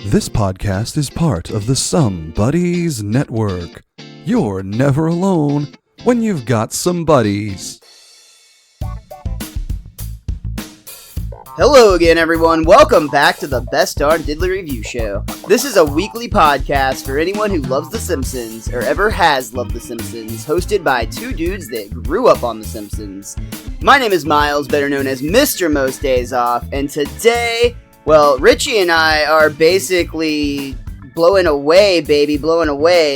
This podcast is part of the Some Buddies Network. You're never alone when you've got some buddies. Hello again, everyone. Welcome back to the Best Darn Diddly Review Show. This is a weekly podcast for anyone who loves The Simpsons or ever has loved The Simpsons, hosted by two dudes that grew up on The Simpsons. My name is Miles, better known as Mr. Most Days Off, and today, well, Richie and I are basically blowing away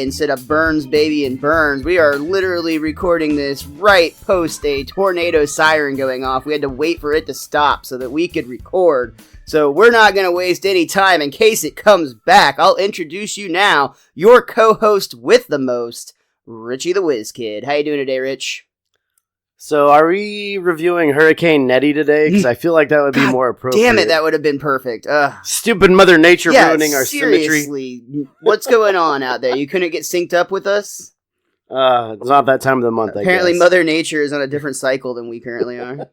instead of Burns, baby, and Burns. We are literally recording this right post a tornado siren going off. We had to wait for it to stop so that we could record. So we're not going to waste any time in case it comes back. I'll introduce you now, your co-host with the most, Richie the Whiz Kid. How you doing today, Rich? So are we reviewing Hurricane Nettie today? Because I feel like that would be more appropriate. Damn it, that would have been perfect. Stupid Mother Nature ruining our seriously. symmetry. What's going on out there? You couldn't get synced up with us? It's not that time of the month, Apparently I guess. Mother Nature is on a different cycle than we currently are.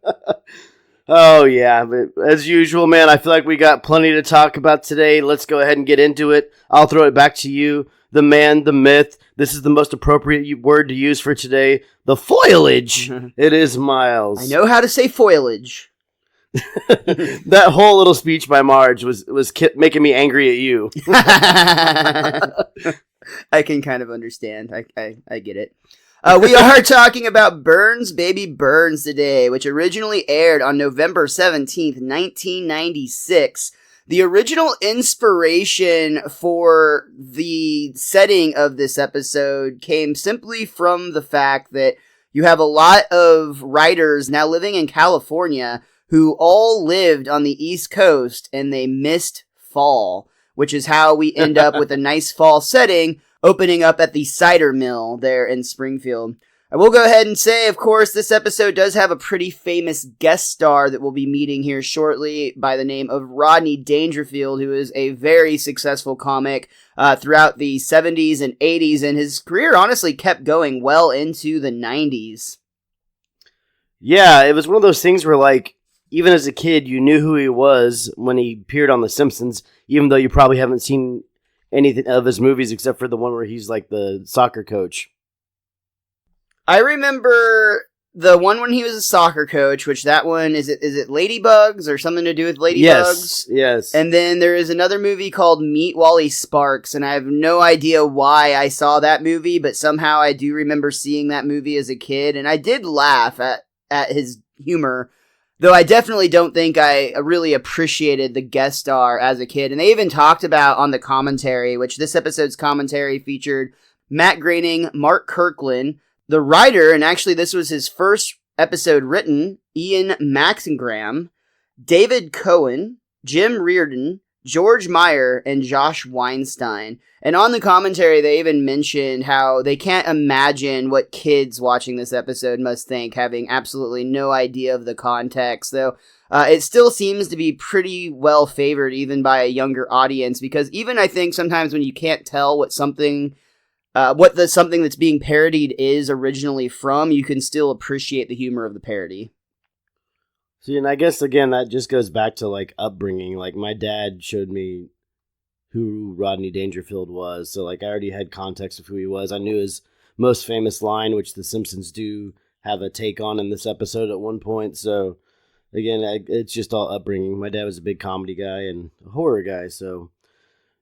Oh, yeah. But as usual, man, I feel like we got plenty to talk about today. Let's go ahead and get into it. I'll throw it back to you. The man, the myth. This is the most appropriate word to use for today. The foliage. It is Miles. I know how to say foliage. That whole little speech by Marge was making me angry at you. I can kind of understand. I get it. We are talking about Burns, Baby Burns today, which originally aired on November 17th, 1996. The original inspiration for the setting of this episode came simply from the fact that you have a lot of writers now living in California who all lived on the East Coast and they missed fall, which is how we end up with a nice fall setting opening up at the cider mill there in Springfield. I will go ahead and say, of course, this episode does have a pretty famous guest star that we'll be meeting here shortly by the name of Rodney Dangerfield, who is a very successful comic throughout the 70s and 80s, and his career honestly kept going well into the 90s. Yeah, it was one of those things where, like, even as a kid, you knew who he was when he appeared on The Simpsons, even though you probably haven't seen anything of his movies except for the one where he's like the soccer coach. I remember the one when he was a soccer coach, which that one, is it Ladybugs or something to do with Ladybugs? Yes. And then there is another movie called Meet Wally Sparks, and I have no idea why I saw that movie, but somehow I do remember seeing that movie as a kid, and I did laugh at his humor, though I definitely don't think I really appreciated the guest star as a kid. And they even talked about on the commentary, which this episode's commentary featured Matt Groening, Mark Kirkland, the writer, and actually this was his first episode written, Ian Maxingram, David Cohen, Jim Reardon, George Meyer, and Josh Weinstein. And on the commentary, they even mentioned how they can't imagine what kids watching this episode must think, having absolutely no idea of the context, though it still seems to be pretty well favored even by a younger audience, because even I think sometimes when you can't tell what something that's being parodied is originally from, you can still appreciate the humor of the parody. See, and I guess, again, that just goes back to, like, upbringing. Like, my dad showed me who Rodney Dangerfield was, so, like, I already had context of who he was. I knew his most famous line, which the Simpsons do have a take on in this episode at one point, so, again, it's just all upbringing. My dad was a big comedy guy and a horror guy, so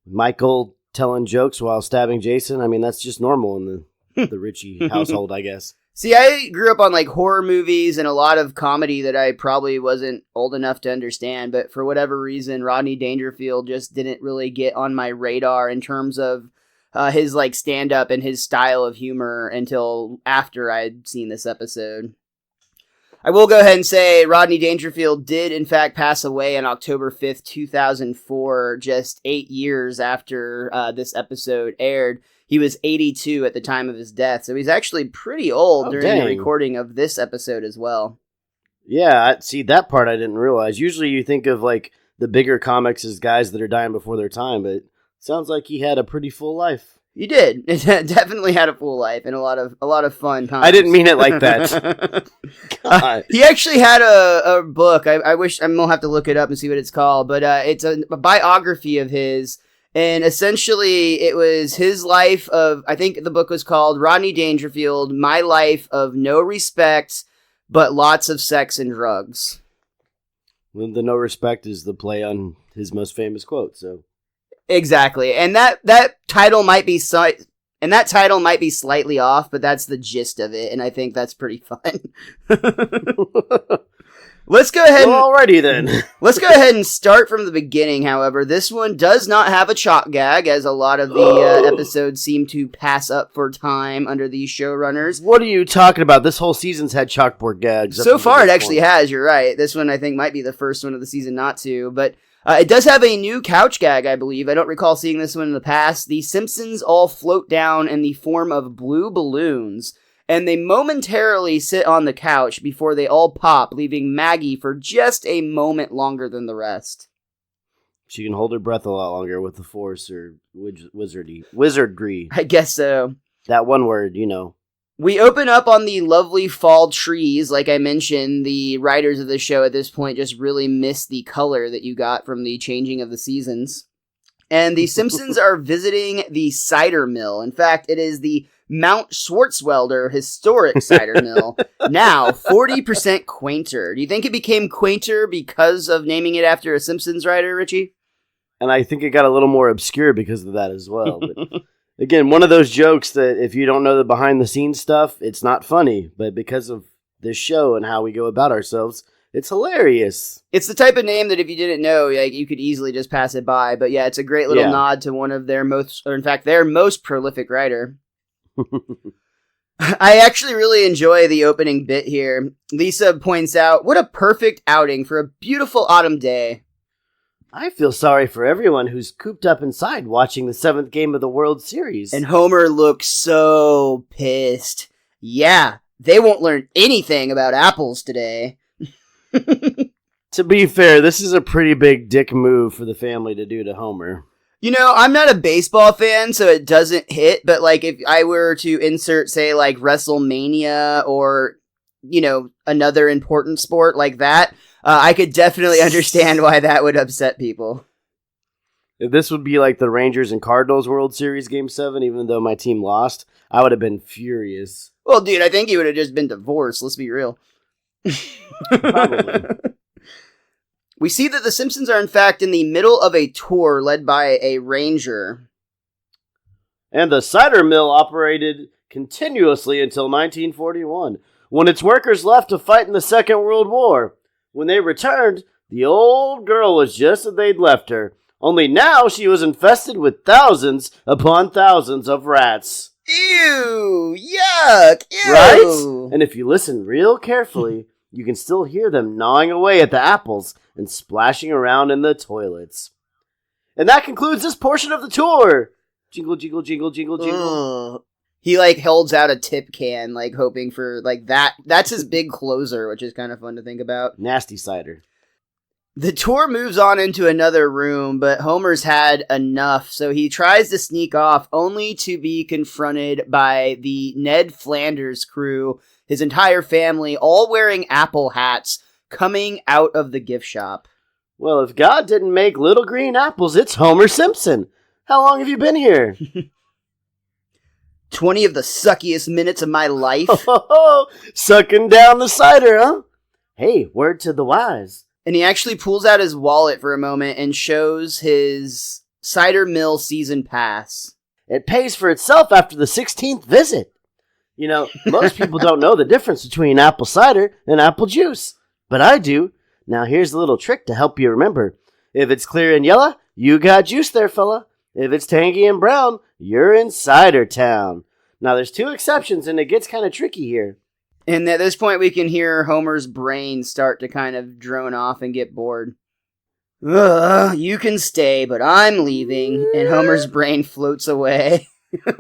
Michael telling jokes while stabbing Jason, I mean, that's just normal in the Richie household, I guess. See, I grew up on, like, horror movies and a lot of comedy that I probably wasn't old enough to understand, but for whatever reason, Rodney Dangerfield just didn't really get on my radar in terms of his, like, stand-up and his style of humor until after I'd seen this episode. I will go ahead and say Rodney Dangerfield did, in fact, pass away on October 5th, 2004, just 8 years after this episode aired. He was 82 at the time of his death, so he's actually pretty old during the recording of this episode as well. Yeah, see, that part I didn't realize. Usually you think of, like, the bigger comics as guys that are dying before their time, but it sounds like he had a pretty full life. You did. It definitely had a full life and a lot of fun times. I didn't mean it like that. He actually had a book. I wish I'm gonna have to look it up and see what it's called, but it's a biography of his. And essentially, it was his life of, I think the book was called Rodney Dangerfield, My Life of No Respect, but Lots of Sex and Drugs. Well, the no respect is the play on his most famous quote, so. Exactly. And that title might be slightly off, but that's the gist of it, and I think that's pretty fun. Let's go ahead. Well, alrighty then. Let's go ahead and start from the beginning. However, this one does not have a chalk gag, as a lot of the episodes seem to pass up for time under these showrunners. What are you talking about? This whole season's had chalkboard gags. So far, it actually has. You're right. This one, I think, might be the first one of the season not to, but it does have a new couch gag, I believe. I don't recall seeing this one in the past. The Simpsons all float down in the form of blue balloons, and they momentarily sit on the couch before they all pop, leaving Maggie for just a moment longer than the rest. She can hold her breath a lot longer with the Force or wizardry. I guess so. That one word, you know. We open up on the lovely fall trees. Like I mentioned, the writers of the show at this point just really missed the color that you got from the changing of the seasons. And the Simpsons are visiting the cider mill. In fact, it is the Mount Swartzwelder Historic Cider Mill, now 40% quainter. Do you think it became quainter because of naming it after a Simpsons writer, Richie? And I think it got a little more obscure because of that as well. But again, one of those jokes that if you don't know the behind-the-scenes stuff, it's not funny. But because of this show and how we go about ourselves, it's hilarious. It's the type of name that if you didn't know, like, you could easily just pass it by. But yeah, it's a great little nod to one of their their most prolific writer. I actually really enjoy the opening bit here. Lisa points out, what a perfect outing for a beautiful autumn day. I feel sorry for everyone who's cooped up inside watching the 7th game of the World Series. And Homer looks so pissed. Yeah, they won't learn anything about apples today. To be fair, this is a pretty big dick move for the family to do to Homer. You know, I'm not a baseball fan, so it doesn't hit, but, like, if I were to insert, say, like, WrestleMania or, you know, another important sport like that, I could definitely understand why that would upset people. If this would be like the Rangers and Cardinals World Series Game 7, even though my team lost, I would have been furious. Well, dude, I think you would have just been divorced, let's be real. Probably. We see that the Simpsons are, in fact, in the middle of a tour led by a ranger. And the cider mill operated continuously until 1941, when its workers left to fight in the Second World War. When they returned, the old girl was just as they'd left her, only now she was infested with thousands upon thousands of rats. Ew! Yuck! Ew! Right? And if you listen real carefully, you can still hear them gnawing away at the apples and splashing around in the toilets. And that concludes this portion of the tour. Jingle, jingle, jingle, jingle, jingle. Ugh. He, like, holds out a tip can, like, hoping for, like, that. That's his big closer, which is kind of fun to think about. Nasty cider. The tour moves on into another room, but Homer's had enough, so he tries to sneak off, only to be confronted by the Ned Flanders crew, his entire family, all wearing apple hats, coming out of the gift shop. Well, if God didn't make little green apples, it's Homer Simpson. How long have you been here? 20 of the suckiest minutes of my life. Sucking down the cider, huh? Hey, word to the wise. And he actually pulls out his wallet for a moment and shows his cider mill season pass. It pays for itself after the 16th visit. You know, most people don't know the difference between apple cider and apple juice. But I do. Now here's a little trick to help you remember. If it's clear and yellow, you got juice there, fella. If it's tangy and brown, you're in cider town. Now there's 2 exceptions and it gets kind of tricky here. And at this point we can hear Homer's brain start to kind of drone off and get bored. You can stay, but I'm leaving. And Homer's brain floats away,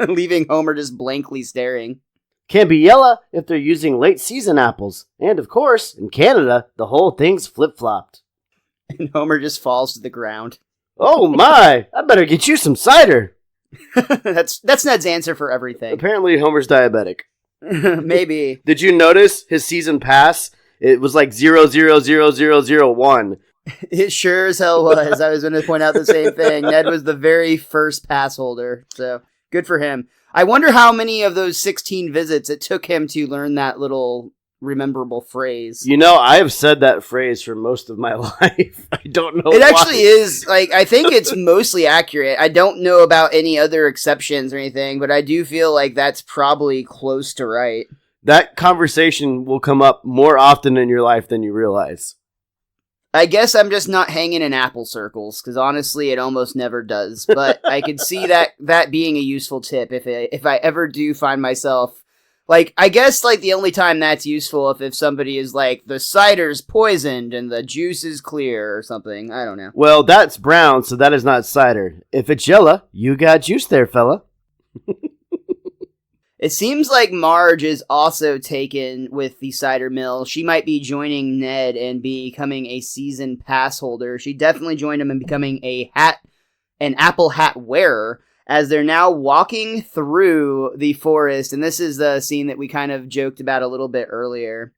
leaving Homer just blankly staring. Can't be yellow if they're using late season apples. And of course, in Canada, the whole thing's flip-flopped. And Homer just falls to the ground. Oh my, I better get you some cider. That's Ned's answer for everything. Apparently Homer's diabetic. Maybe. Did you notice his season pass? It was like 000001. It sure as hell was. I was going to point out the same thing. Ned was the very first pass holder, so good for him. I wonder how many of those 16 visits it took him to learn that little rememberable phrase. You know, I have said that phrase for most of my life. I don't know It why. actually is, like, I think it's mostly accurate. I don't know about any other exceptions or anything, but I do feel like that's probably close to right. That conversation will come up more often in your life than you realize. I guess I'm just not hanging in apple circles, because honestly, it almost never does. But I could see that being a useful tip if I ever do find myself, like, I guess, like, the only time that's useful if somebody is like, the cider's poisoned and the juice is clear or something. I don't know. Well, that's brown, so that is not cider. If it's yellow, you got juice there, fella. It seems like Marge is also taken with the cider mill. She might be joining Ned and becoming a season pass holder. She definitely joined him in becoming an apple hat wearer, as they're now walking through the forest. And this is the scene that we kind of joked about a little bit earlier.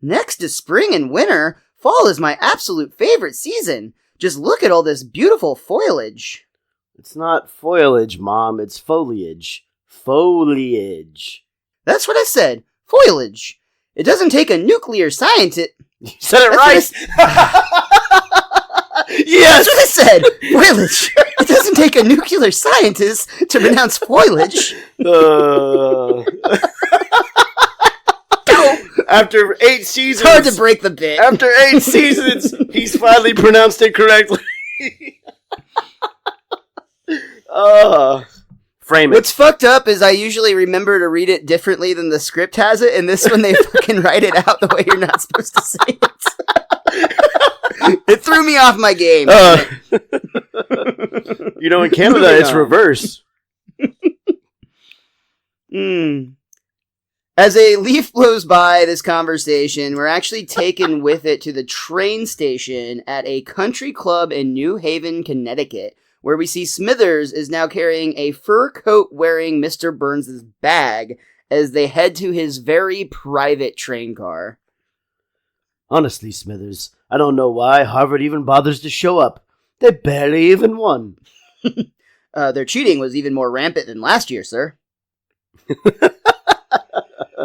Next to spring and winter, fall is my absolute favorite season. Just look at all this beautiful foliage. It's not foliage, Mom. It's foliage. Foliage. That's what I said. Foliage. It doesn't take a nuclear scientist. You said it right. Yes. That's what I said. Foliage. It doesn't take a nuclear scientist to pronounce foliage. After 8 seasons. It's hard to break the bit. After 8 seasons, he's finally pronounced it correctly. Frame it. What's fucked up is I usually remember to read it differently than the script has it, and this one they fucking write it out the way you're not supposed to say it. It threw me off my game. You know, in Canada, it's reverse. As a leaf blows by this conversation, we're actually taken with it to the train station at a country club in New Haven, Connecticut, where we see Smithers is now carrying a fur coat wearing Mr. Burns' bag as they head to his very private train car. Honestly, Smithers, I don't know why Harvard even bothers to show up. They barely even won. Their cheating was even more rampant than last year, sir.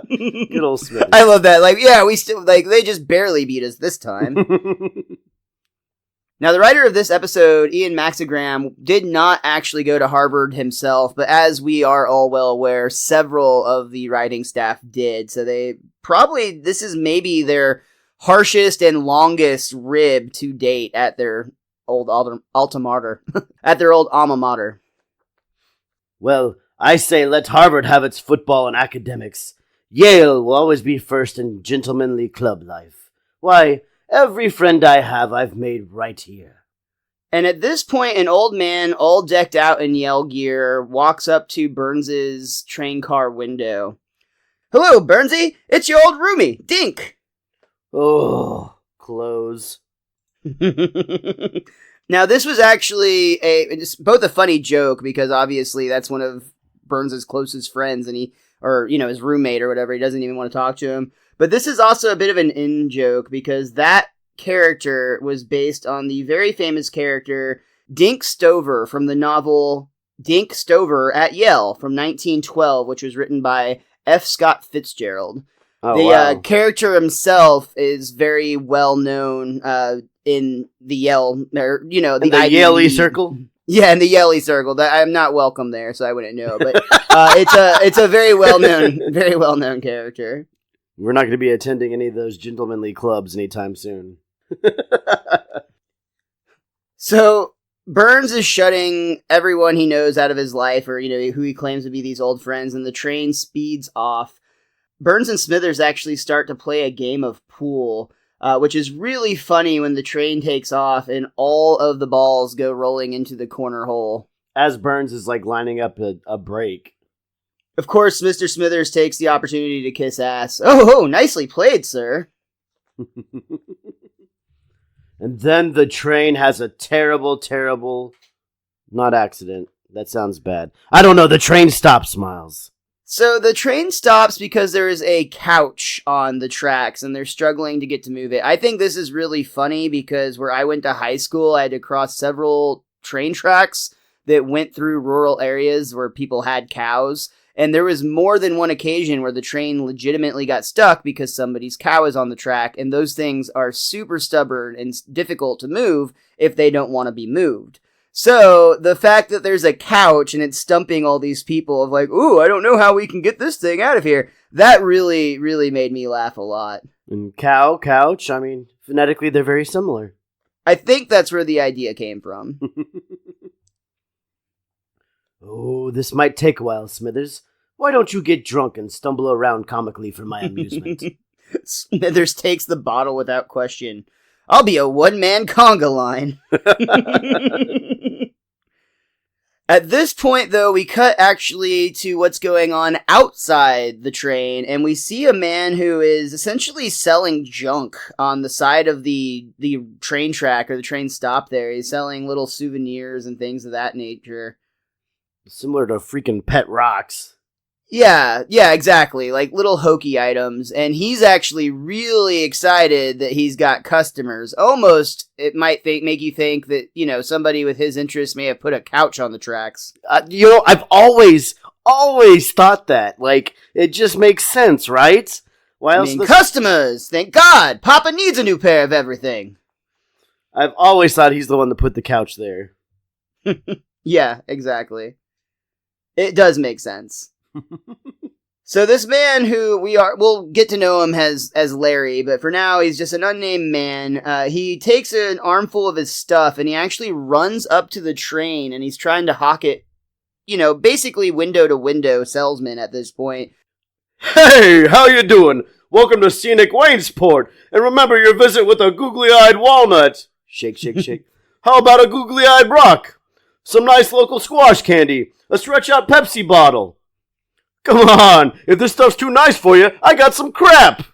Good old Smithers. I love that. Like, yeah, we still, like, they just barely beat us this time. Now, the writer of this episode, Ian Maxagram, did not actually go to Harvard himself, but as we are all well aware, several of the writing staff did. So this is maybe their harshest and longest rib to date at their old alma mater. At their old alma mater. Well, I say let Harvard have its football and academics. Yale will always be first in gentlemanly club life. Why, every friend I have, I've made right here. And at this point, an old man, all decked out in Yale gear, walks up to Burns's train car window. Hello, Burnsy! It's your old roomie, Dink! Oh, clothes. Now, this was actually it's both a funny joke, because obviously that's one of Burns's closest friends, and his roommate or whatever, he doesn't even want to talk to him. But this is also a bit of an in-joke, because that character was based on the very famous character Dink Stover from the novel Dink Stover at Yale from 1912, which was written by F. Scott Fitzgerald. The character himself is very well known in the Yale, the Yalie circle. Yeah, in the Yalie circle. I'm not welcome there, so I wouldn't know. But it's a very well known character. We're not going to be attending any of those gentlemanly clubs anytime soon. So Burns is shutting everyone he knows out of his life, or who he claims to be these old friends, and the train speeds off. Burns and Smithers actually start to play a game of pool, which is really funny when the train takes off and all of the balls go rolling into the corner hole. As Burns is lining up a break. Of course, Mr. Smithers takes the opportunity to kiss ass. Oh, nicely played, sir. And then the train has a terrible, terrible... Not accident. That sounds bad. I don't know, the train stops, Miles. So the train stops because there is a couch on the tracks and they're struggling to get to move it. I think this is really funny because where I went to high school, I had to cross several train tracks that went through rural areas where people had cows. And there was more than one occasion where the train legitimately got stuck because somebody's cow is on the track. And those things are super stubborn and difficult to move if they don't want to be moved. So, the fact that there's a couch and it's stumping all these people of like, ooh, I don't know how we can get this thing out of here, that really, really made me laugh a lot. And cow, couch, I mean, phonetically they're very similar. I think that's where the idea came from. Oh, this might take a while, Smithers. Why don't you get drunk and stumble around comically for my amusement? Smithers takes the bottle without question. I'll be a one-man conga line. At this point, though, we cut actually to what's going on outside the train, and we see a man who is essentially selling junk on the side of the train track or the train stop there. He's selling little souvenirs and things of that nature. Similar to freaking pet rocks. Yeah, exactly. Like little hokey items. And he's actually really excited that he's got customers. Almost, it might make you think that, somebody with his interests may have put a couch on the tracks. I've always thought that. Like, it just makes sense, right? Why else? Customers! Thank God! Papa needs a new pair of everything. I've always thought he's the one that put the couch there. Yeah, exactly. It does make sense. So this man who we'll get to know him as Larry, but for now he's just an unnamed man. He takes an armful of his stuff and he actually runs up to the train and he's trying to hawk it, basically window to window salesman at this point. Hey, how you doing? Welcome to scenic Waynesport, and remember your visit with a googly-eyed walnut. Shake, shake, shake. How about a googly-eyed rock? Some nice local squash candy, a stretch-out Pepsi bottle. Come on, if this stuff's too nice for you, I got some crap!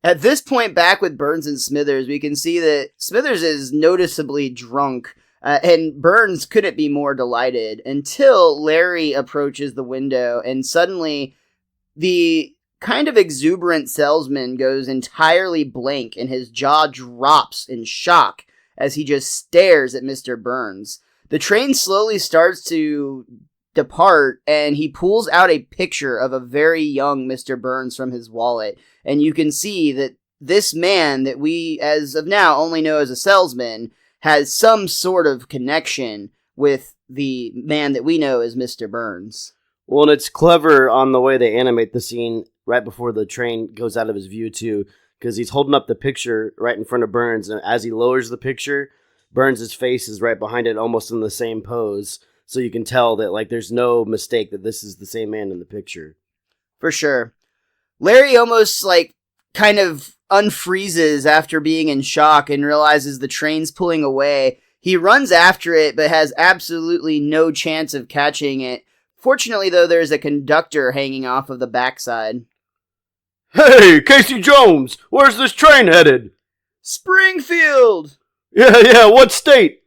At this point, back with Burns and Smithers, we can see that Smithers is noticeably drunk, and Burns couldn't be more delighted until Larry approaches the window, and suddenly the kind of exuberant salesman goes entirely blank, and his jaw drops in shock as he just stares at Mr. Burns. The train slowly starts to depart, and he pulls out a picture of a very young Mr. Burns from his wallet, and you can see that this man that we, as of now, only know as a salesman, has some sort of connection with the man that we know as Mr. Burns. Well, and it's clever on the way they animate the scene right before the train goes out of his view, too, because he's holding up the picture right in front of Burns, and as he lowers the picture, Burns' face is right behind it, almost in the same pose. So you can tell that, like, there's no mistake that this is the same man in the picture. For sure. Larry almost, kind of unfreezes after being in shock and realizes the train's pulling away. He runs after it, but has absolutely no chance of catching it. Fortunately, though, there's a conductor hanging off of the backside. Hey, Casey Jones! Where's this train headed? Springfield! Yeah, what state?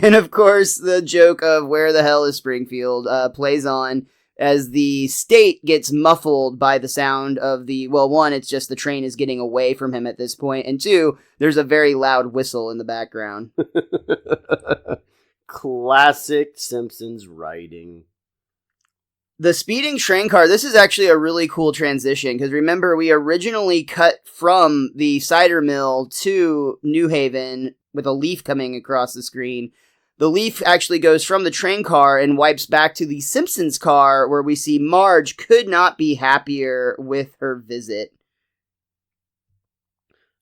And of course, the joke of where the hell is Springfield plays on as the state gets muffled by the sound of one, it's just the train is getting away from him at this point, and two, there's a very loud whistle in the background. Classic Simpsons writing. The speeding train car, this is actually a really cool transition, because remember, we originally cut from the cider mill to New Haven with a leaf coming across the screen. The leaf actually goes from the train car and wipes back to the Simpsons car, where we see Marge could not be happier with her visit.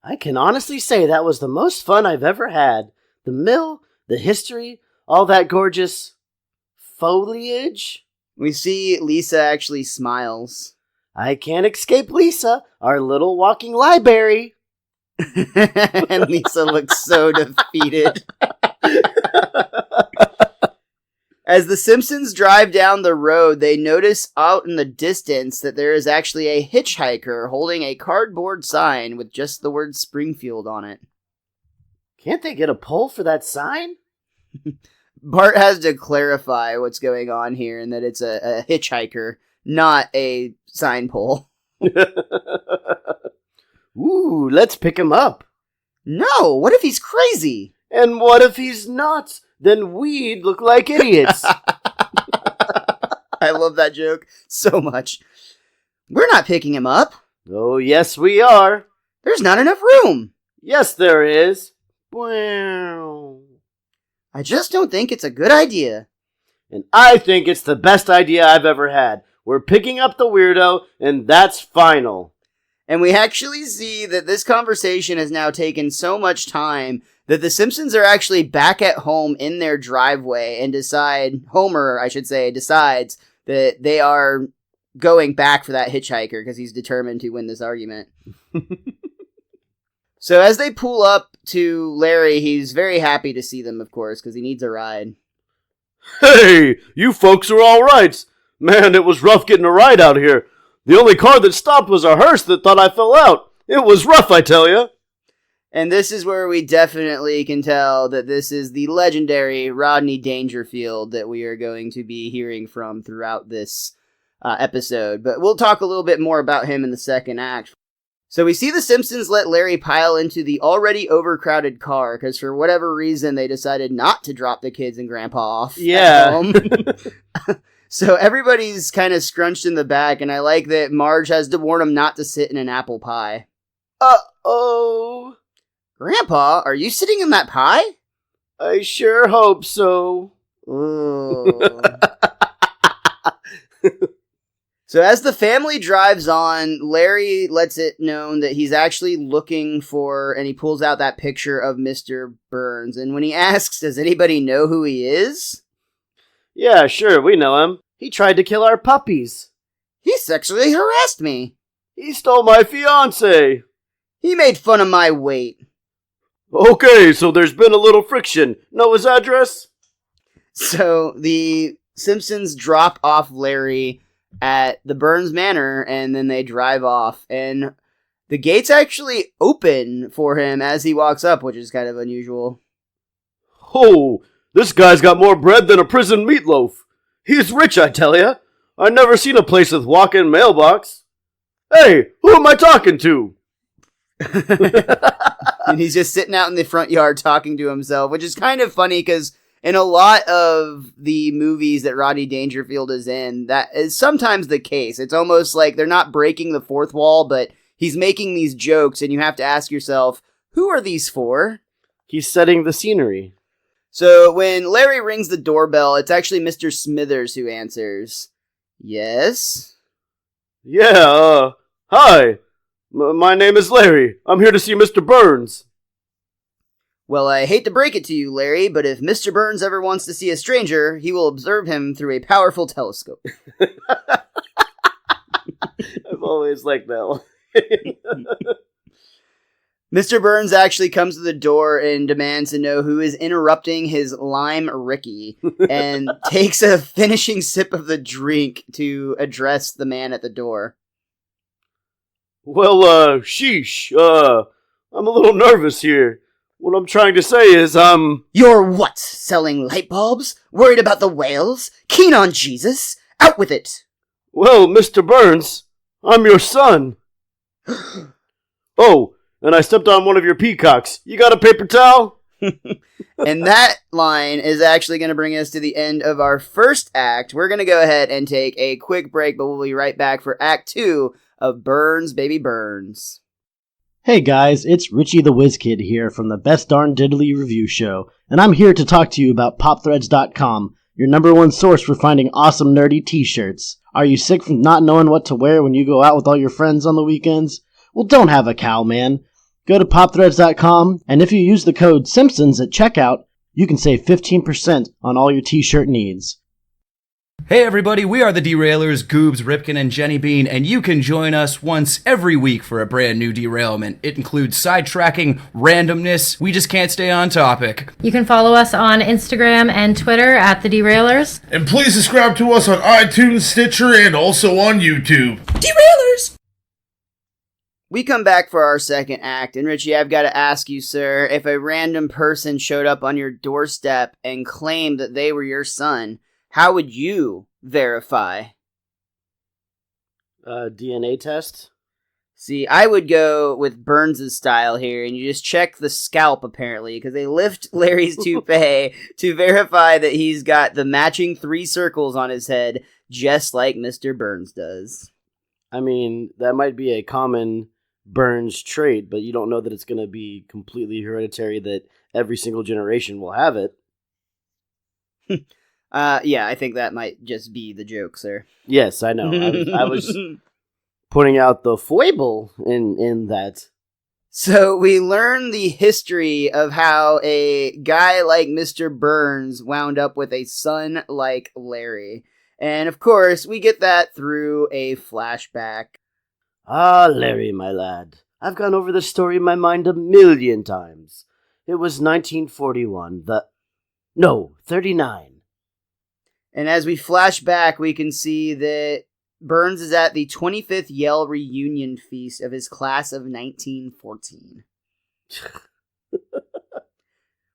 I can honestly say that was the most fun I've ever had. The mill, the history, all that gorgeous foliage. We see Lisa actually smiles. I can't escape Lisa, our little walking library. And Lisa looks so defeated. As the Simpsons drive down the road, they notice out in the distance that there is actually a hitchhiker holding a cardboard sign with just the word Springfield on it. Can't they get a pull for that sign? Bart has to clarify what's going on here and that it's a hitchhiker, not a sign pole. Ooh, let's pick him up. No, what if he's crazy? And what if he's not? Then we'd look like idiots. I love that joke so much. We're not picking him up. Oh, yes, we are. There's not enough room. Yes, there is. Wow. I just don't think it's a good idea. And I think it's the best idea I've ever had. We're picking up the weirdo, and that's final. And we actually see that this conversation has now taken so much time that the Simpsons are actually back at home in their driveway and Homer, I should say, decides that they are going back for that hitchhiker because he's determined to win this argument. So as they pull up to Larry, he's very happy to see them, of course, because he needs a ride. Hey, you folks are all right. Man, it was rough getting a ride out here. The only car that stopped was a hearse that thought I fell out. It was rough, I tell you. And this is where we definitely can tell that this is the legendary Rodney Dangerfield that we are going to be hearing from throughout this episode. But we'll talk a little bit more about him in the second act. So we see the Simpsons let Larry pile into the already overcrowded car because for whatever reason they decided not to drop the kids and Grandpa off. Yeah. So everybody's kind of scrunched in the back, and I like that Marge has to warn him not to sit in an apple pie. Uh-oh. Grandpa, are you sitting in that pie? I sure hope so. Ooh. So as the family drives on, Larry lets it known that he's actually looking for, and he pulls out that picture of Mr. Burns. And when he asks, does anybody know who he is? Yeah, sure, we know him. He tried to kill our puppies. He sexually harassed me. He stole my fiancé. He made fun of my weight. Okay, so there's been a little friction. Know his address? So the Simpsons drop off Larry at the Burns Manor, and then they drive off. And the gates actually open for him as he walks up, which is kind of unusual. Oh, this guy's got more bread than a prison meatloaf. He's rich, I tell ya. I never seen a place with walk-in mailbox. Hey, who am I talking to? And he's just sitting out in the front yard talking to himself, which is kind of funny because in a lot of the movies that Rodney Dangerfield is in, that is sometimes the case. It's almost like they're not breaking the fourth wall, but he's making these jokes, and you have to ask yourself, who are these for? He's setting the scenery. So when Larry rings the doorbell, it's actually Mr. Smithers who answers. Yes? Yeah, hi. My name is Larry. I'm here to see Mr. Burns. Well, I hate to break it to you, Larry, but if Mr. Burns ever wants to see a stranger, he will observe him through a powerful telescope. I've always liked that one. Mr. Burns actually comes to the door and demands to know who is interrupting his Lime Ricky and takes a finishing sip of the drink to address the man at the door. Well, sheesh. I'm a little nervous here. What I'm trying to say is, You're what? Selling light bulbs? Worried about the whales? Keen on Jesus? Out with it! Well, Mr. Burns, I'm your son. Oh, and I stepped on one of your peacocks. You got a paper towel? And that line is actually going to bring us to the end of our first act. We're going to go ahead and take a quick break, but we'll be right back for Act 2 of Burns, Baby Burns. Hey guys, it's Richie the Whiz Kid here from the Best Darn Diddly Review Show, and I'm here to talk to you about PopThreads.com, your number one source for finding awesome nerdy t-shirts. Are you sick from not knowing what to wear when you go out with all your friends on the weekends? Well, don't have a cow, man. Go to PopThreads.com, and if you use the code Simpsons at checkout, you can save 15% on all your t-shirt needs. Hey everybody, we are the Derailers, Goobs, Ripkin, and Jenny Bean, and you can join us once every week for a brand new derailment. It includes sidetracking, randomness, we just can't stay on topic. You can follow us on Instagram and Twitter at The Derailers. And please subscribe to us on iTunes, Stitcher, and also on YouTube. Derailers! We come back for our second act, and Richie, I've got to ask you, sir, if a random person showed up on your doorstep and claimed that they were your son, how would you verify? DNA test? See, I would go with Burns' style here, and you just check the scalp, apparently, because they lift Larry's toupee to verify that he's got the matching 3 circles on his head, just like Mr. Burns does. I mean, that might be a common Burns trait, but you don't know that it's going to be completely hereditary, that every single generation will have it. Yeah, I think that might just be the joke, sir. Yes, I know. I was pointing out the foible in that. So we learn the history of how a guy like Mr. Burns wound up with a son like Larry. And of course, we get that through a flashback. Ah, Larry, my lad. I've gone over the story in my mind 1,000,000 times. It was 1941. 39. And as we flash back, we can see that Burns is at the 25th Yale reunion feast of his class of 1914.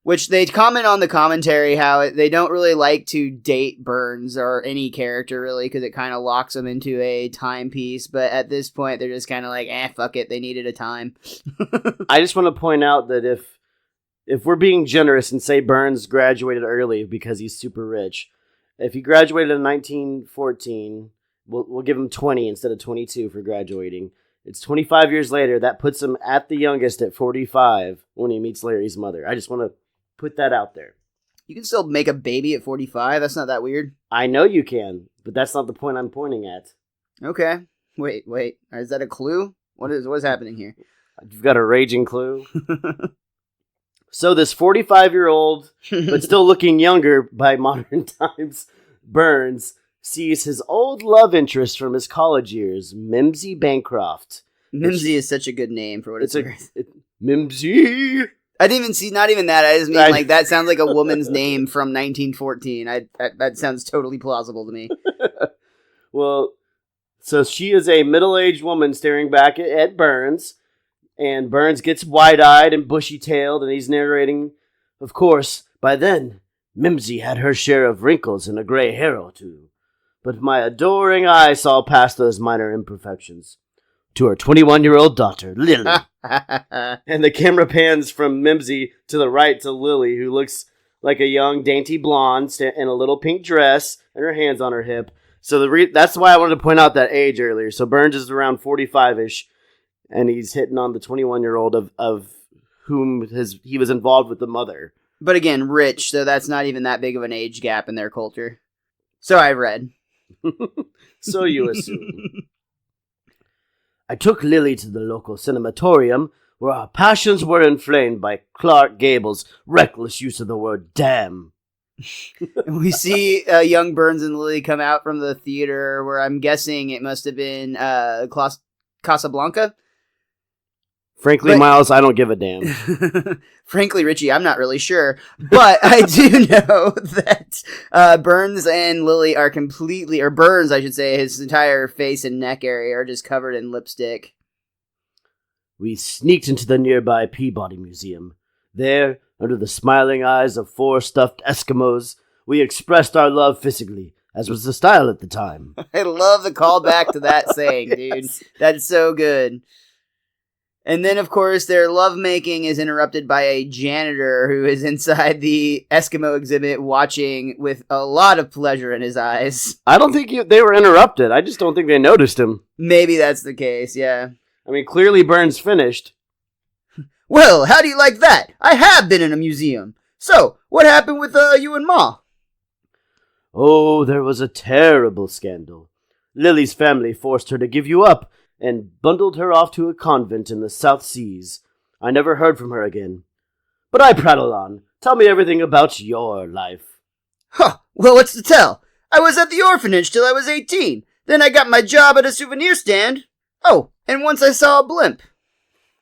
Which they comment on the commentary how they don't really like to date Burns or any character really because it kind of locks them into a timepiece. But at this point, they're just kind of like, fuck it. They needed a time. I just want to point out that if we're being generous and say Burns graduated early because he's super rich, if he graduated in 1914, we'll give him 20 instead of 22 for graduating. It's 25 years later. That puts him at the youngest at 45 when he meets Larry's mother. I just want to put that out there. You can still make a baby at 45. That's not that weird. I know you can, but that's not the point I'm pointing at. Okay. Wait. Is that a clue? What's happening here? You've got a raging clue. So this 45-year-old, but still looking younger by modern times, Burns sees his old love interest from his college years, Mimsy Bancroft. Mimsy is such a good name for what it's worth. Mimsy! I didn't even see, not even that. I just mean, like, that sounds like a woman's name from 1914. That sounds totally plausible to me. Well, so she is a middle-aged woman staring back at Burns, and Burns gets wide-eyed and bushy-tailed, and he's narrating, of course, by then, Mimsy had her share of wrinkles and a gray hair or two, but my adoring eye saw past those minor imperfections. To her 21-year-old daughter, Lily. And the camera pans from Mimsy to the right to Lily, who looks like a young, dainty blonde in a little pink dress and her hands on her hip. So that's why I wanted to point out that age earlier. So Burns is around 45-ish, and he's hitting on the 21-year-old of whom he was involved with the mother. But again, rich, so that's not even that big of an age gap in their culture. So I've read. So you assume. I took Lily to the local cinematorium, where our passions were inflamed by Clark Gable's reckless use of the word damn. And we see young Burns and Lily come out from the theater, where I'm guessing it must have been Casablanca. Frankly, Miles, I don't give a damn. Frankly, Richie, I'm not really sure. But I do know that Burns and Lily are Burns, I should say, his entire face and neck area are just covered in lipstick. We sneaked into the nearby Peabody Museum. There, under the smiling eyes of 4 stuffed Eskimos, we expressed our love physically, as was the style at the time. I love the callback to that saying, dude. Yes. That's so good. And then, of course, their lovemaking is interrupted by a janitor who is inside the Eskimo exhibit watching with a lot of pleasure in his eyes. I don't think they were interrupted. I just don't think they noticed him. Maybe that's the case, yeah. I mean, clearly Burns finished. Well, how do you like that? I have been in a museum. So, what happened with you and Ma? Oh, there was a terrible scandal. Lily's family forced her to give you up and bundled her off to a convent in the South Seas. I never heard from her again. But I prattle on. Tell me everything about your life. Huh, well, what's to tell? I was at the orphanage till I was 18. Then I got my job at a souvenir stand. Oh, and once I saw a blimp.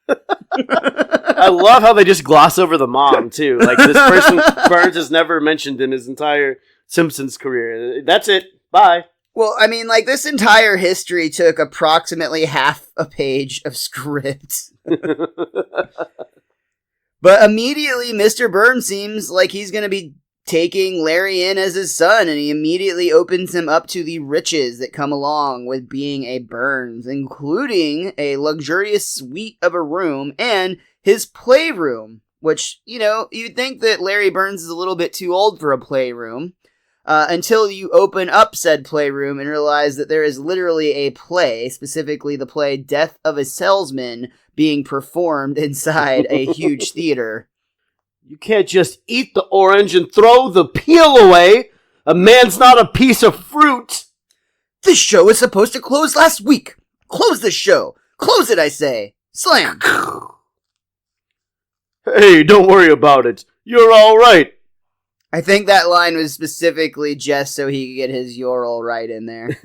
I love how they just gloss over the mom, too. Like, this person Burns has never mentioned in his entire Simpsons career. That's it. Bye. Well, I mean, like, this entire history took approximately half a page of script. But immediately, Mr. Burns seems like he's going to be taking Larry in as his son, and he immediately opens him up to the riches that come along with being a Burns, including a luxurious suite of a room and his playroom, which, you know, you'd think that Larry Burns is a little bit too old for a playroom, until you open up said playroom and realize that there is literally a play, specifically the play Death of a Salesman, being performed inside a huge theater. You can't just eat the orange and throw the peel away. A man's not a piece of fruit. This show is supposed to close last week. Close the show. Close it, I say. Slam. Hey, don't worry about it. You're all right. I think that line was specifically just so he could get his "you're all right" in there.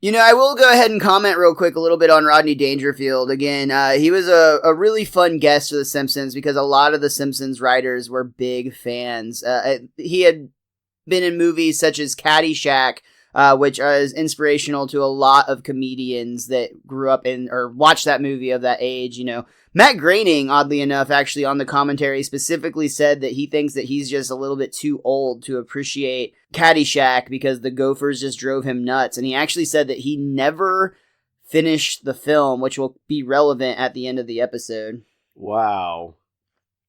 You know, I will go ahead and comment real quick a little bit on Rodney Dangerfield. Again, he was a really fun guest for The Simpsons because a lot of The Simpsons writers were big fans. He had been in movies such as Caddyshack, which is inspirational to a lot of comedians that grew up in or watched that movie of that age, you know. Matt Groening, oddly enough, actually on the commentary specifically said that he thinks that he's just a little bit too old to appreciate Caddyshack because the Gophers just drove him nuts. And he actually said that he never finished the film, which will be relevant at the end of the episode. Wow.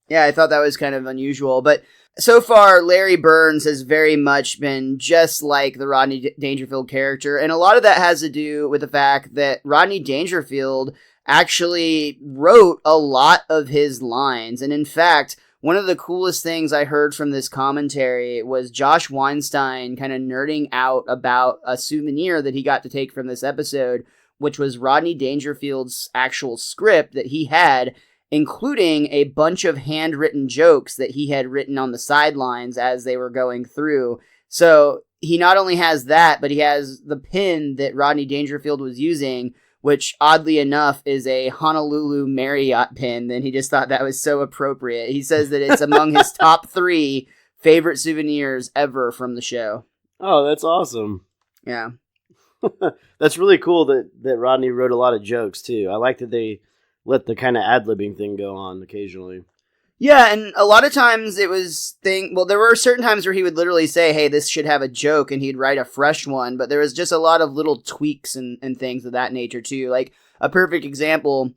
Yeah, I thought that was kind of unusual. But so far, Larry Burns has very much been just like the Rodney Dangerfield character. And a lot of that has to do with the fact that Rodney Dangerfield actually wrote a lot of his lines. And in fact, one of the coolest things I heard from this commentary was Josh Weinstein kind of nerding out about a souvenir that he got to take from this episode, which was Rodney Dangerfield's actual script that he had, including a bunch of handwritten jokes that he had written on the sidelines as they were going through. So he not only has that, but he has the pin that Rodney Dangerfield was using, which oddly enough is a Honolulu Marriott pin, and he just thought that was so appropriate. He says that it's among his top 3 favorite souvenirs ever from the show. Oh, that's awesome. Yeah. That's really cool that Rodney wrote a lot of jokes, too. I like that they let the kind of ad-libbing thing go on occasionally. Yeah, and a lot of times it was there were certain times where he would literally say, hey, this should have a joke, and he'd write a fresh one, but there was just a lot of little tweaks and things of that nature, too. Like, a perfect example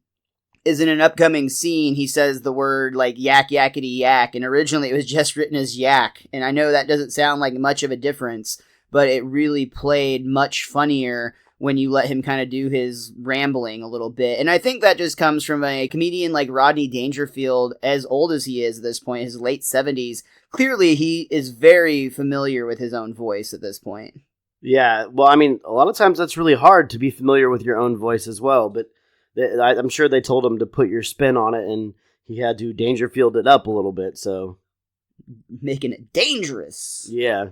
is in an upcoming scene, he says the word, like, yak, yakety, yak, and originally it was just written as yak, and I know that doesn't sound like much of a difference, but it really played much funnier when you let him kind of do his rambling a little bit. And I think that just comes from a comedian like Rodney Dangerfield, as old as he is at this point, his late 70s. Clearly, he is very familiar with his own voice at this point. Yeah, well, I mean, a lot of times that's really hard to be familiar with your own voice as well, but I'm sure they told him to put your spin on it, and he had to Dangerfield it up a little bit, so... Making it dangerous. Yeah.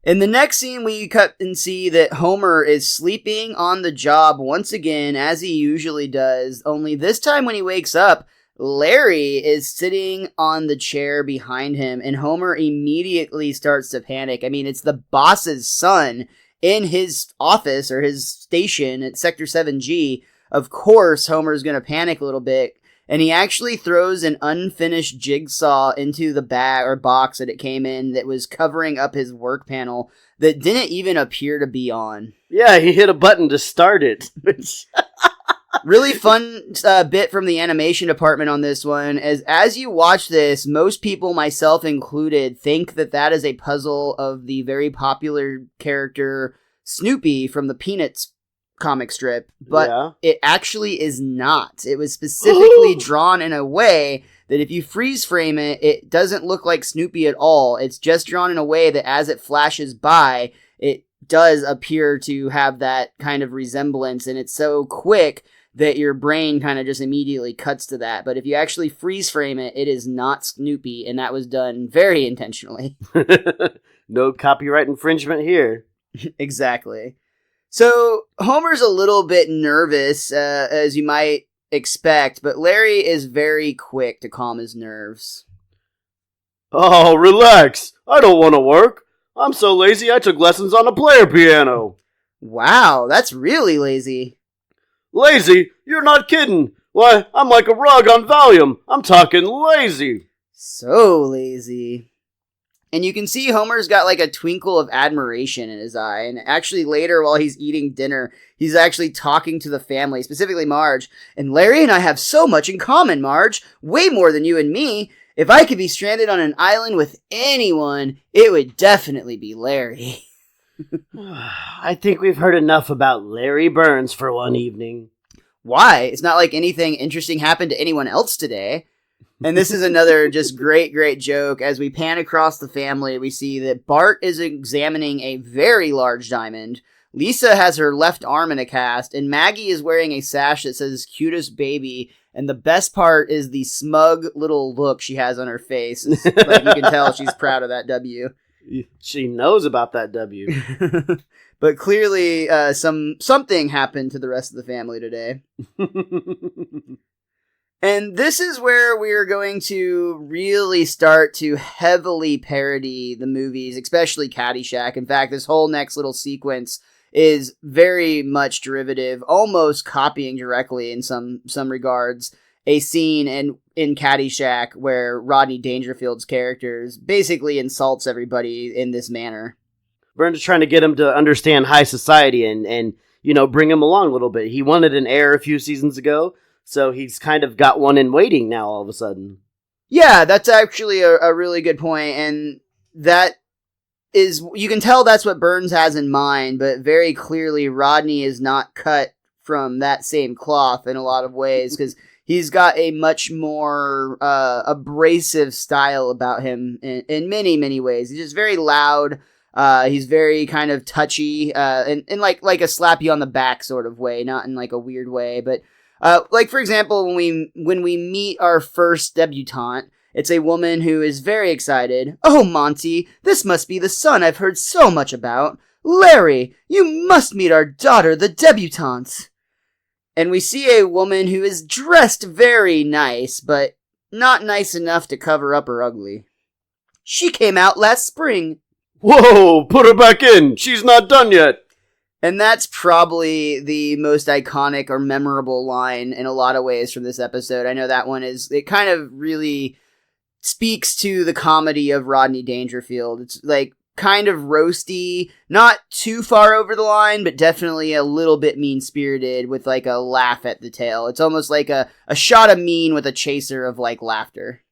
In the next scene, we cut and see that Homer is sleeping on the job once again, as he usually does, only this time when he wakes up, Larry is sitting on the chair behind him, and Homer immediately starts to panic. I mean, it's the boss's son in his office, or his station at Sector 7G. Of course, Homer's going to panic a little bit. And he actually throws an unfinished jigsaw into the bag or box that it came in that was covering up his work panel that didn't even appear to be on. Yeah, he hit a button to start it. Really fun bit from the animation department on this one. As you watch this, most people, myself included, think that that is a puzzle of the very popular character Snoopy from the Peanuts comic strip, but It actually is not. It was specifically drawn in a way that if you freeze frame it, it doesn't look like Snoopy at all. It's just drawn in a way that as it flashes by, it does appear to have that kind of resemblance, and it's so quick that your brain kind of just immediately cuts to that. But if you actually freeze frame it, it is not Snoopy, and that was done very intentionally. No copyright infringement here. Exactly. So, Homer's a little bit nervous, as you might expect, but Larry is very quick to calm his nerves. Oh, relax. I don't want to work. I'm so lazy I took lessons on a player piano. Wow, that's really lazy. Lazy? You're not kidding. Why, I'm like a rug on Valium. I'm talking lazy. So lazy. And you can see Homer's got like a twinkle of admiration in his eye. And actually later while he's eating dinner, he's actually talking to the family, specifically Marge. And Larry and I have so much in common, Marge. Way more than you and me. If I could be stranded on an island with anyone, it would definitely be Larry. I think we've heard enough about Larry Burns for one evening. Why? It's not like anything interesting happened to anyone else today. And this is another just great joke. As we pan across the family, we see that Bart is examining a very large diamond. Lisa has her left arm in a cast, and Maggie is wearing a sash that says cutest baby. And the best part is the smug little look she has on her face. Like you can tell she's proud of that W. She knows about that W. But clearly something happened to the rest of the family today. And this is where we're going to really start to heavily parody the movies, especially Caddyshack. In fact, this whole next little sequence is very much derivative, almost copying directly in some regards, a scene in Caddyshack where Rodney Dangerfield's characters basically insults everybody in this manner. Burns is trying to get him to understand high society and bring him along a little bit. He wanted an heir a few seasons ago. So he's kind of got one in waiting now all of a sudden. Yeah, that's actually a really good point. And that is, you can tell that's what Burns has in mind, but very clearly Rodney is not cut from that same cloth in a lot of ways, because he's got a much more abrasive style about him in many ways. He's just very loud. He's very kind of touchy, and like a slap you on the back sort of way, not in like a weird way, but like for example, when we meet our first debutante, it's a woman who is very excited. Oh, Monty, this must be the son I've heard so much about. Larry, you must meet our daughter, the debutante. And we see a woman who is dressed very nice, but not nice enough to cover up her ugly. She came out last spring. Whoa, put her back in. She's not done yet. And that's probably the most iconic or memorable line in a lot of ways from this episode. I know that one it kind of really speaks to the comedy of Rodney Dangerfield. It's like kind of roasty, not too far over the line, but definitely a little bit mean-spirited with like a laugh at the tail. It's almost like a shot of mean with a chaser of like laughter.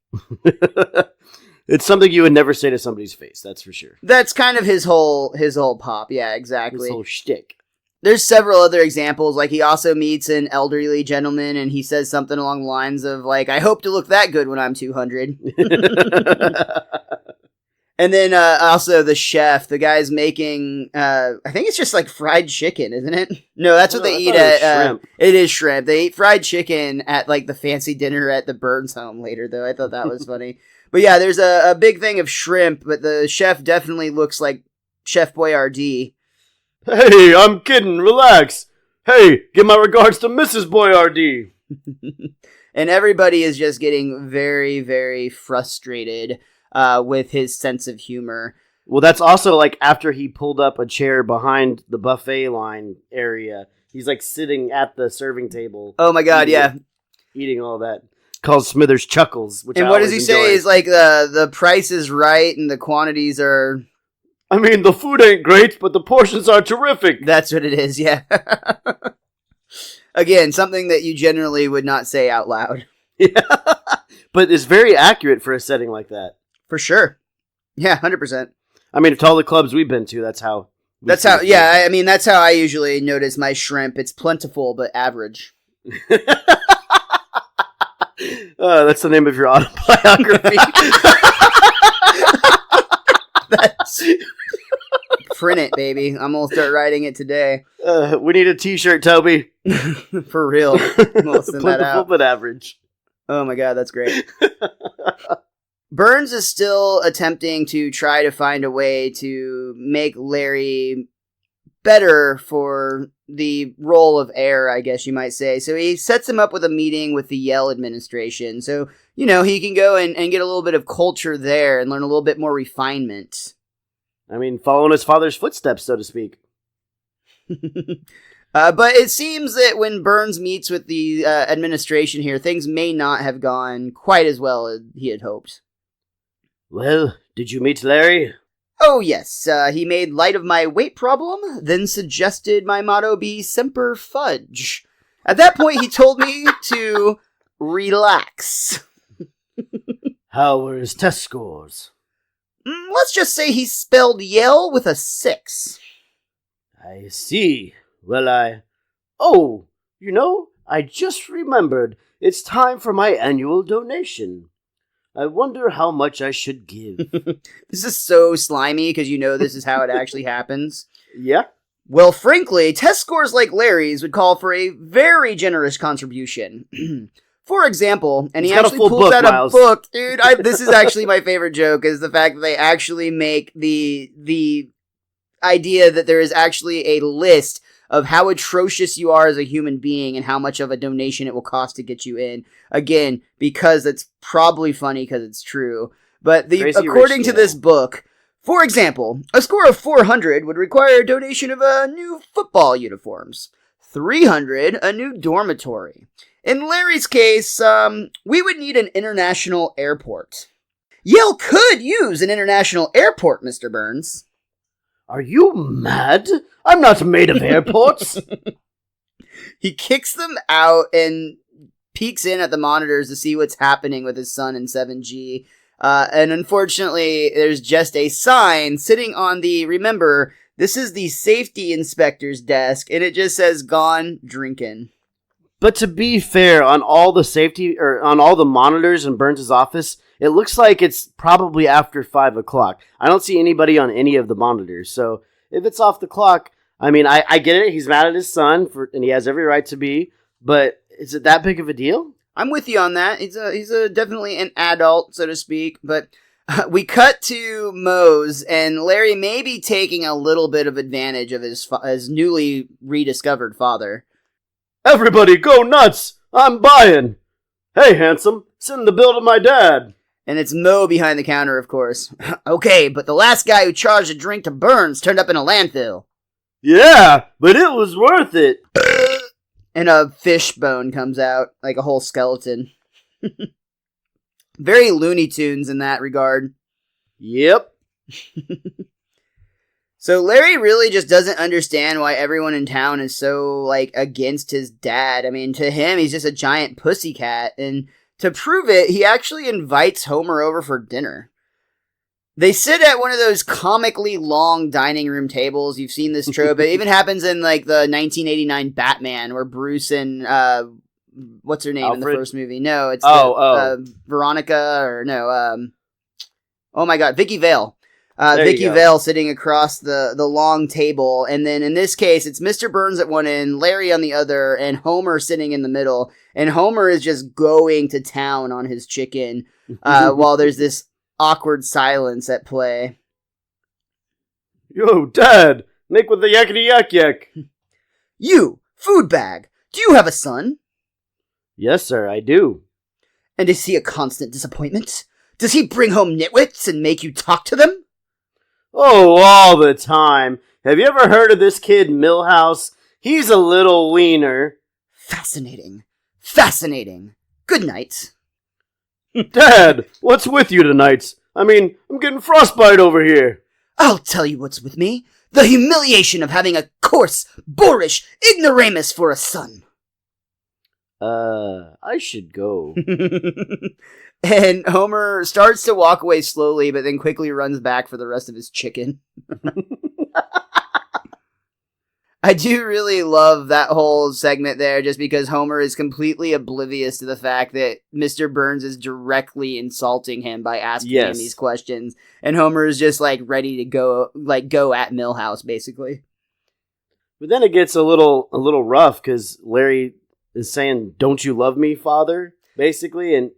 It's something you would never say to somebody's face, that's for sure. That's kind of his whole pop, yeah, exactly. His whole shtick. There's several other examples, like he also meets an elderly gentleman and he says something along the lines of like, I hope to look that good when I'm 200. And then also the chef, the guy's making, I think it's just like fried chicken, isn't it? No, that's what they eat at, shrimp. It is shrimp. They eat fried chicken at like the fancy dinner at the Burns home later, though. I thought that was funny. But yeah, there's a big thing of shrimp, but the chef definitely looks like Chef Boyardee. Hey, I'm kidding. Relax. Hey, give my regards to Mrs. Boyardee. And everybody is just getting very frustrated with his sense of humor. Well, that's also like after he pulled up a chair behind the buffet line area. He's like sitting at the serving table. Oh my god, yeah. Eating all that. Called Smithers Chuckles. Which and what does he say is like the price is right and the quantities are... I mean, the food ain't great, but the portions are terrific. That's what it is, yeah. Again, something that you generally would not say out loud. Yeah. But it's very accurate for a setting like that. For sure. Yeah, 100%. I mean, to all the clubs we've been to, that's how... That's how I usually notice my shrimp. It's plentiful, but average. That's the name of your autobiography. That's... Print it, baby. I'm going to start writing it today. We need a t-shirt, Toby. For real. I'm going to send that out. But average. Oh my god, that's great. Burns is still attempting to try to find a way to make Larry better for the role of heir, I guess you might say. So he sets him up with a meeting with the Yale administration. So, he can go and get a little bit of culture there and learn a little bit more refinement. I mean, following his father's footsteps, so to speak. But it seems that when Burns meets with the administration here, things may not have gone quite as well as he had hoped. Well, did you meet Larry? Oh yes, he made light of my weight problem, then suggested my motto be Semper Fudge. At that point, he told me to relax. How were his test scores? Let's just say he spelled Yale with a 6. I see. Well, Oh, I just remembered. It's time for my annual donation. I wonder how much I should give. This is so slimy because this is how it actually happens. Yeah? Well, frankly, test scores like Larry's would call for a very generous contribution. For example, and he actually pulls out a book, dude. This is actually my favorite joke, is the fact that they actually make the idea that there is actually a list of how atrocious you are as a human being and how much of a donation it will cost to get you in. Again, because it's probably funny because it's true. But according to this book, for example, a score of 400 would require a donation of new football uniforms. 300, a new dormitory. In Larry's case, we would need an international airport. Yale could use an international airport, Mr. Burns. Are you mad? I'm not made of airports. He kicks them out and peeks in at the monitors to see what's happening with his son in 7G. And unfortunately, there's just a sign sitting on remember, this is the safety inspector's desk, and it just says, "Gone drinking." But to be fair, on all the monitors in Burns' office, it looks like it's probably after 5 o'clock. I don't see anybody on any of the monitors. So if it's off the clock, I mean, I get it. He's mad at his son, and he has every right to be. But is it that big of a deal? I'm with you on that. He's definitely an adult, so to speak. But we cut to Moe's, and Larry may be taking a little bit of advantage of his newly rediscovered father. Everybody go nuts! I'm buying! Hey, handsome, send the bill to my dad! And it's Moe behind the counter, of course. Okay, but the last guy who charged a drink to Burns turned up in a landfill. Yeah, but it was worth it! And a fish bone comes out, like a whole skeleton. Very Looney Tunes in that regard. Yep. So Larry really just doesn't understand why everyone in town is so, against his dad. I mean, to him, he's just a giant pussycat, and to prove it, he actually invites Homer over for dinner. They sit at one of those comically long dining room tables. You've seen this trope. It even happens in, the 1989 Batman, where Bruce and, what's her name Alfred? in the first movie? No, it's Veronica, or no, oh my god, Vicky Vale. Vicky Vale sitting across the long table, and then in this case, it's Mr. Burns at one end, Larry on the other, and Homer sitting in the middle. And Homer is just going to town on his chicken, while there's this awkward silence at play. Yo, Dad, Nick with the yakety yak yak. You, food bag, do you have a son? Yes, sir, I do. And is he a constant disappointment? Does he bring home nitwits and make you talk to them? Oh, all the time. Have you ever heard of this kid, Milhouse? He's a little wiener. Fascinating. Fascinating. Good night. Dad, what's with you tonight? I mean, I'm getting frostbite over here. I'll tell you what's with me. The humiliation of having a coarse, boorish ignoramus for a son. I should go. And Homer starts to walk away slowly, but then quickly runs back for the rest of his chicken. I do really love that whole segment there, just because Homer is completely oblivious to the fact that Mr. Burns is directly insulting him by asking him these questions. And Homer is just, ready to go at Milhouse, basically. But then it gets a little rough, because Larry is saying, "Don't you love me, father?" Basically, and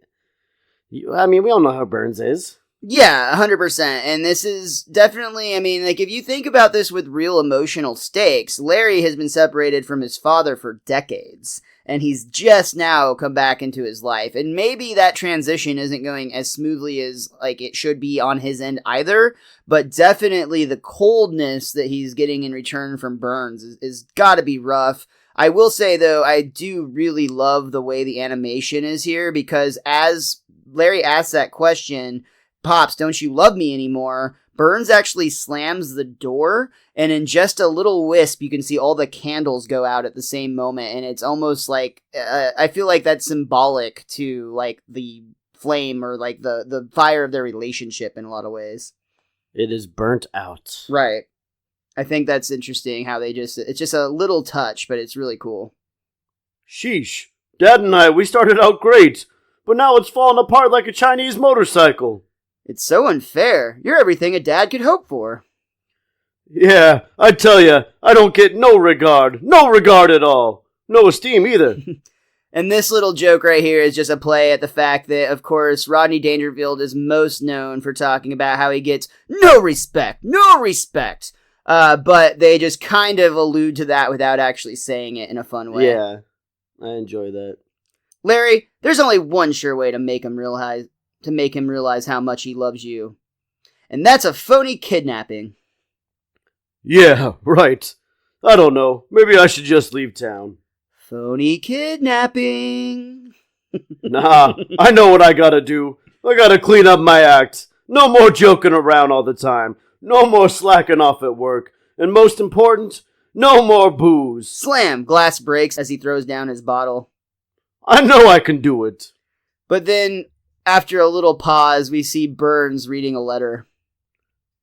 we all know how Burns is. Yeah, 100%. And this is definitely, I mean, like, if you think about this with real emotional stakes, Larry has been separated from his father for decades, and he's just now come back into his life. And maybe that transition isn't going as smoothly as, like, it should be on his end either, but definitely the coldness that he's getting in return from Burns is gotta be rough. I will say, though, I do really love the way the animation is here, because as Larry asks that question, Pops, don't you love me anymore? Burns actually slams the door, and in just a little wisp, you can see all the candles go out at the same moment, and it's almost like, I feel like that's symbolic to, like, the flame or, like, the fire of their relationship in a lot of ways. It is burnt out. Right. I think that's interesting how it's just a little touch, but it's really cool. Sheesh. Dad and I, we started out great, but now it's fallen apart like a Chinese motorcycle. It's so unfair. You're everything a dad could hope for. Yeah, I tell ya, I don't get no regard at all. No esteem either. And this little joke right here is just a play at the fact that, of course, Rodney Dangerfield is most known for talking about how he gets no respect. But they just kind of allude to that without actually saying it in a fun way. Yeah, I enjoy that. Larry, there's only one sure way to make him realize how much he loves you. And that's a phony kidnapping. Yeah, right. I don't know. Maybe I should just leave town. Phony kidnapping. Nah, I know what I gotta do. I gotta clean up my act. No more joking around all the time. No more slacking off at work. And most important, no more booze. Slam! Glass breaks as he throws down his bottle. I know I can do it. But then, after a little pause, we see Burns reading a letter.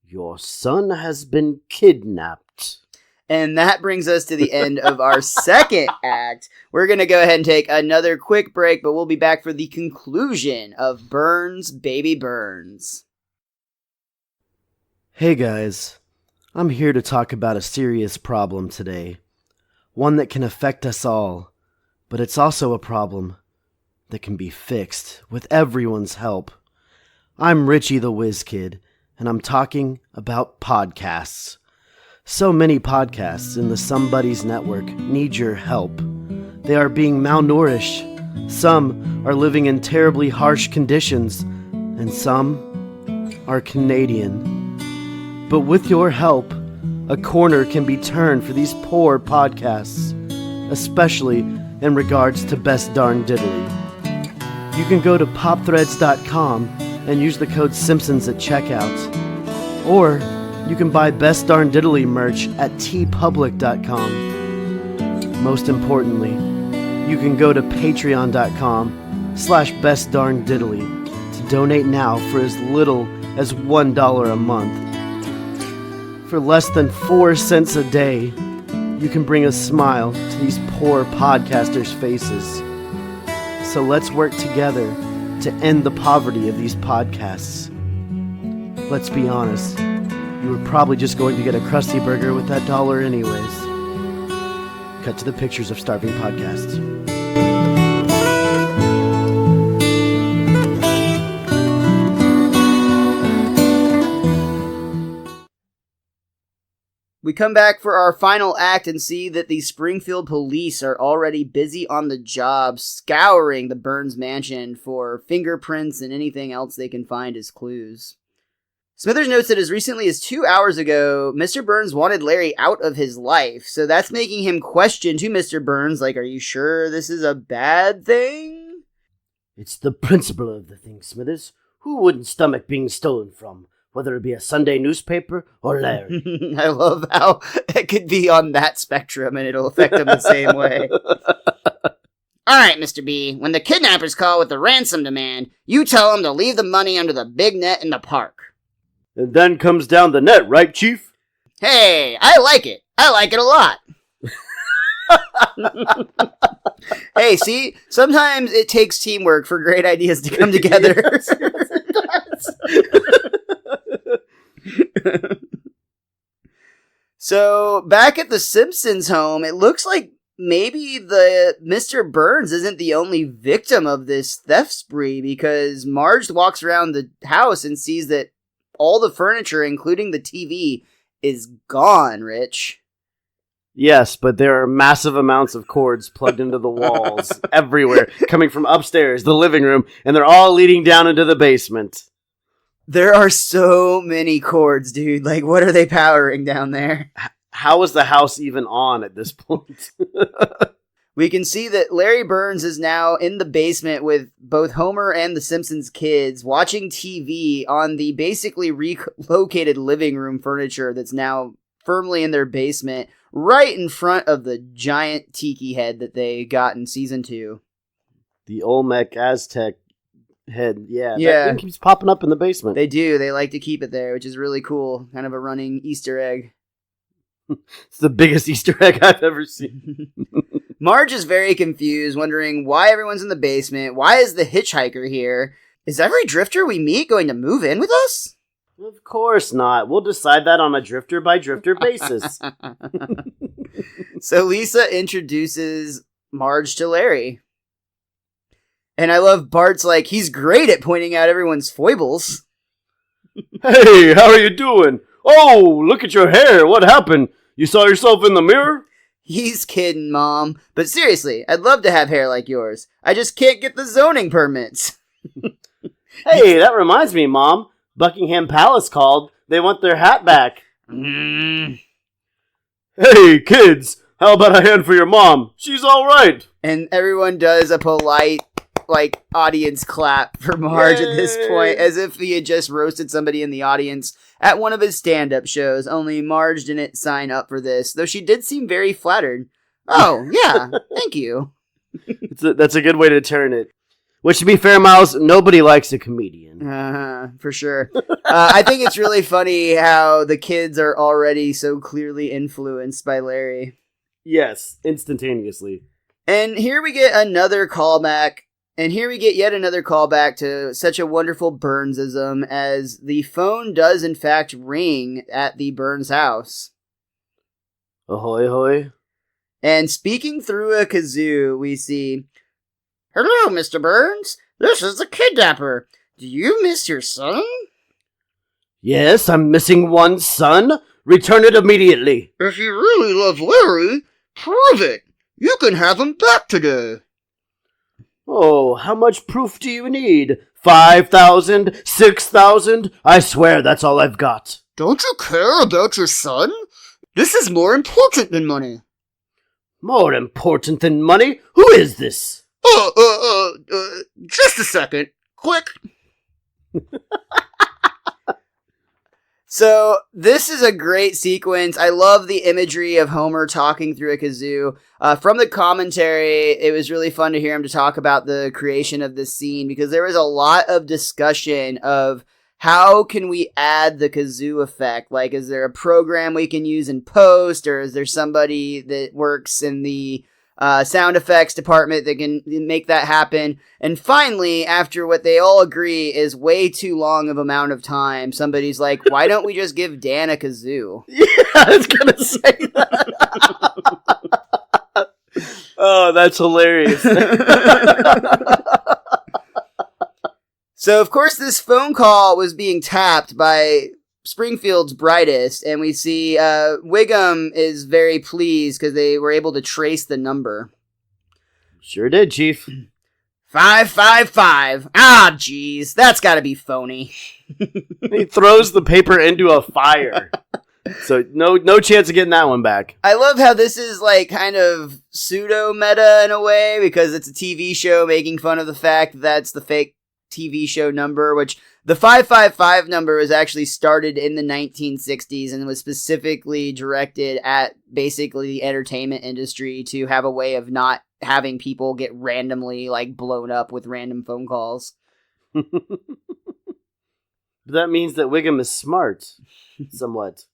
Your son has been kidnapped. And that brings us to the end of our second act. We're going to go ahead and take another quick break, but we'll be back for the conclusion of Burns, Baby Burns. Hey guys, I'm here to talk about a serious problem today. One that can affect us all, but it's also a problem that can be fixed with everyone's help. I'm Richie the Whiz Kid, and I'm talking about podcasts. So many podcasts in the Somebodies Network need your help. They are being malnourished. Some are living in terribly harsh conditions, and some are Canadian. But with your help, a corner can be turned for these poor podcasts, especially in regards to Best Darn Diddly. You can go to popthreads.com and use the code Simpsons at checkout. Or you can buy Best Darn Diddly merch at tpublic.com. Most importantly, you can go to patreon.com/bestdarndiddly to donate now for as little as $1 a month. For less than 4 cents a day, you can bring a smile to these poor podcasters' faces. So let's work together to end the poverty of these podcasts. Let's be honest, you were probably just going to get a Krusty Burger with that $1 anyways. Cut to the pictures of starving podcasts. We come back for our final act and see that the Springfield police are already busy on the job, scouring the Burns mansion for fingerprints and anything else they can find as clues. Smithers notes that as recently as 2 hours ago, Mr. Burns wanted Larry out of his life, so that's making him question to Mr. Burns, like, are you sure this is a bad thing? It's the principle of the thing, Smithers. Who wouldn't stomach being stolen from? Whether it be a Sunday newspaper or Larry. I love how it could be on that spectrum and it'll affect him the same way. All right, Mr. B, when the kidnappers call with the ransom demand, you tell them to leave the money under the big net in the park. And then comes down the net, right, Chief? Hey, I like it. I like it a lot. Hey, see? Sometimes it takes teamwork for great ideas to come together. Yes, it does. So, back at the Simpsons home, it looks like maybe the Mr. Burns isn't the only victim of this theft spree, because Marge walks around the house and sees that all the furniture, including the TV, is gone, Rich. Yes, but there are massive amounts of cords plugged into the walls everywhere, coming from upstairs, the living room, and they're all leading down into the basement. There are so many cords, dude. Like, what are they powering down there? How is the house even on at this point? We can see that Larry Burns is now in the basement with both Homer and the Simpsons kids watching TV on the basically relocated living room furniture that's now firmly in their basement, right in front of the giant tiki head that they got in season 2. The Olmec Aztec head, yeah. Yeah. That thing keeps popping up in the basement. They do. They like to keep it there, which is really cool. Kind of a running Easter egg. It's the biggest Easter egg I've ever seen. Marge is very confused, wondering why everyone's in the basement. Why is the hitchhiker here? Is every drifter we meet going to move in with us? Of course not. We'll decide that on a drifter-by-drifter basis. So Lisa introduces Marge to Larry. And I love Bart's like, he's great at pointing out everyone's foibles. Hey, how are you doing? Oh, look at your hair. What happened? You saw yourself in the mirror? He's kidding, Mom. But seriously, I'd love to have hair like yours. I just can't get the zoning permits. Hey, that reminds me, Mom. Buckingham Palace called. They want their hat back. Mm. Hey, kids, how about a hand for your mom? She's all right. And everyone does a polite, audience clap for Marge at this point, as if he had just roasted somebody in the audience at one of his stand-up shows, only Marge didn't sign up for this, though she did seem very flattered. Oh, yeah, thank you. That's a good way to turn it. Which, to be fair, Miles, nobody likes a comedian. For sure. I think it's really funny how the kids are already so clearly influenced by Larry. Yes, instantaneously. And here we get another callback. And here we get yet another callback to such a wonderful Burnsism, as the phone does in fact ring at the Burns house. Ahoy, hoy. And speaking through a kazoo, we see, "Hello, Mr. Burns. This is the kidnapper. Do you miss your son?" Yes, I'm missing one son. Return it immediately. "If you really love Larry, prove it. You can have him back today." Oh, how much proof do you need? 5,000? 6,000? I swear that's all I've got. "Don't you care about your son? This is more important than money." More important than money? Who is this? Just a second. Click. So, this is a great sequence. I love the imagery of Homer talking through a kazoo. From the commentary, it was really fun to hear him to talk about the creation of this scene, because there was a lot of discussion of how can we add the kazoo effect? Like, is there a program we can use in post, or is there somebody that works in the sound effects department that can make that happen? And finally, after what they all agree is way too long of amount of time, somebody's like, why don't we just give Dan a kazoo? Yeah, I was gonna say that. Oh, that's hilarious. So, of course, this phone call was being tapped by Springfield's brightest, and we see Wiggum is very pleased because they were able to trace the number. Sure did, Chief. 555. Ah, jeez, that's gotta be phony. He throws the paper into a fire. So no chance of getting that one back. I love how this is like kind of pseudo-meta in a way, because it's a TV show making fun of the fact that that's the fake TV show number, which the 555 number was actually started in the 1960s and was specifically directed at basically the entertainment industry to have a way of not having people get randomly blown up with random phone calls. That means that Wiggum is smart, somewhat.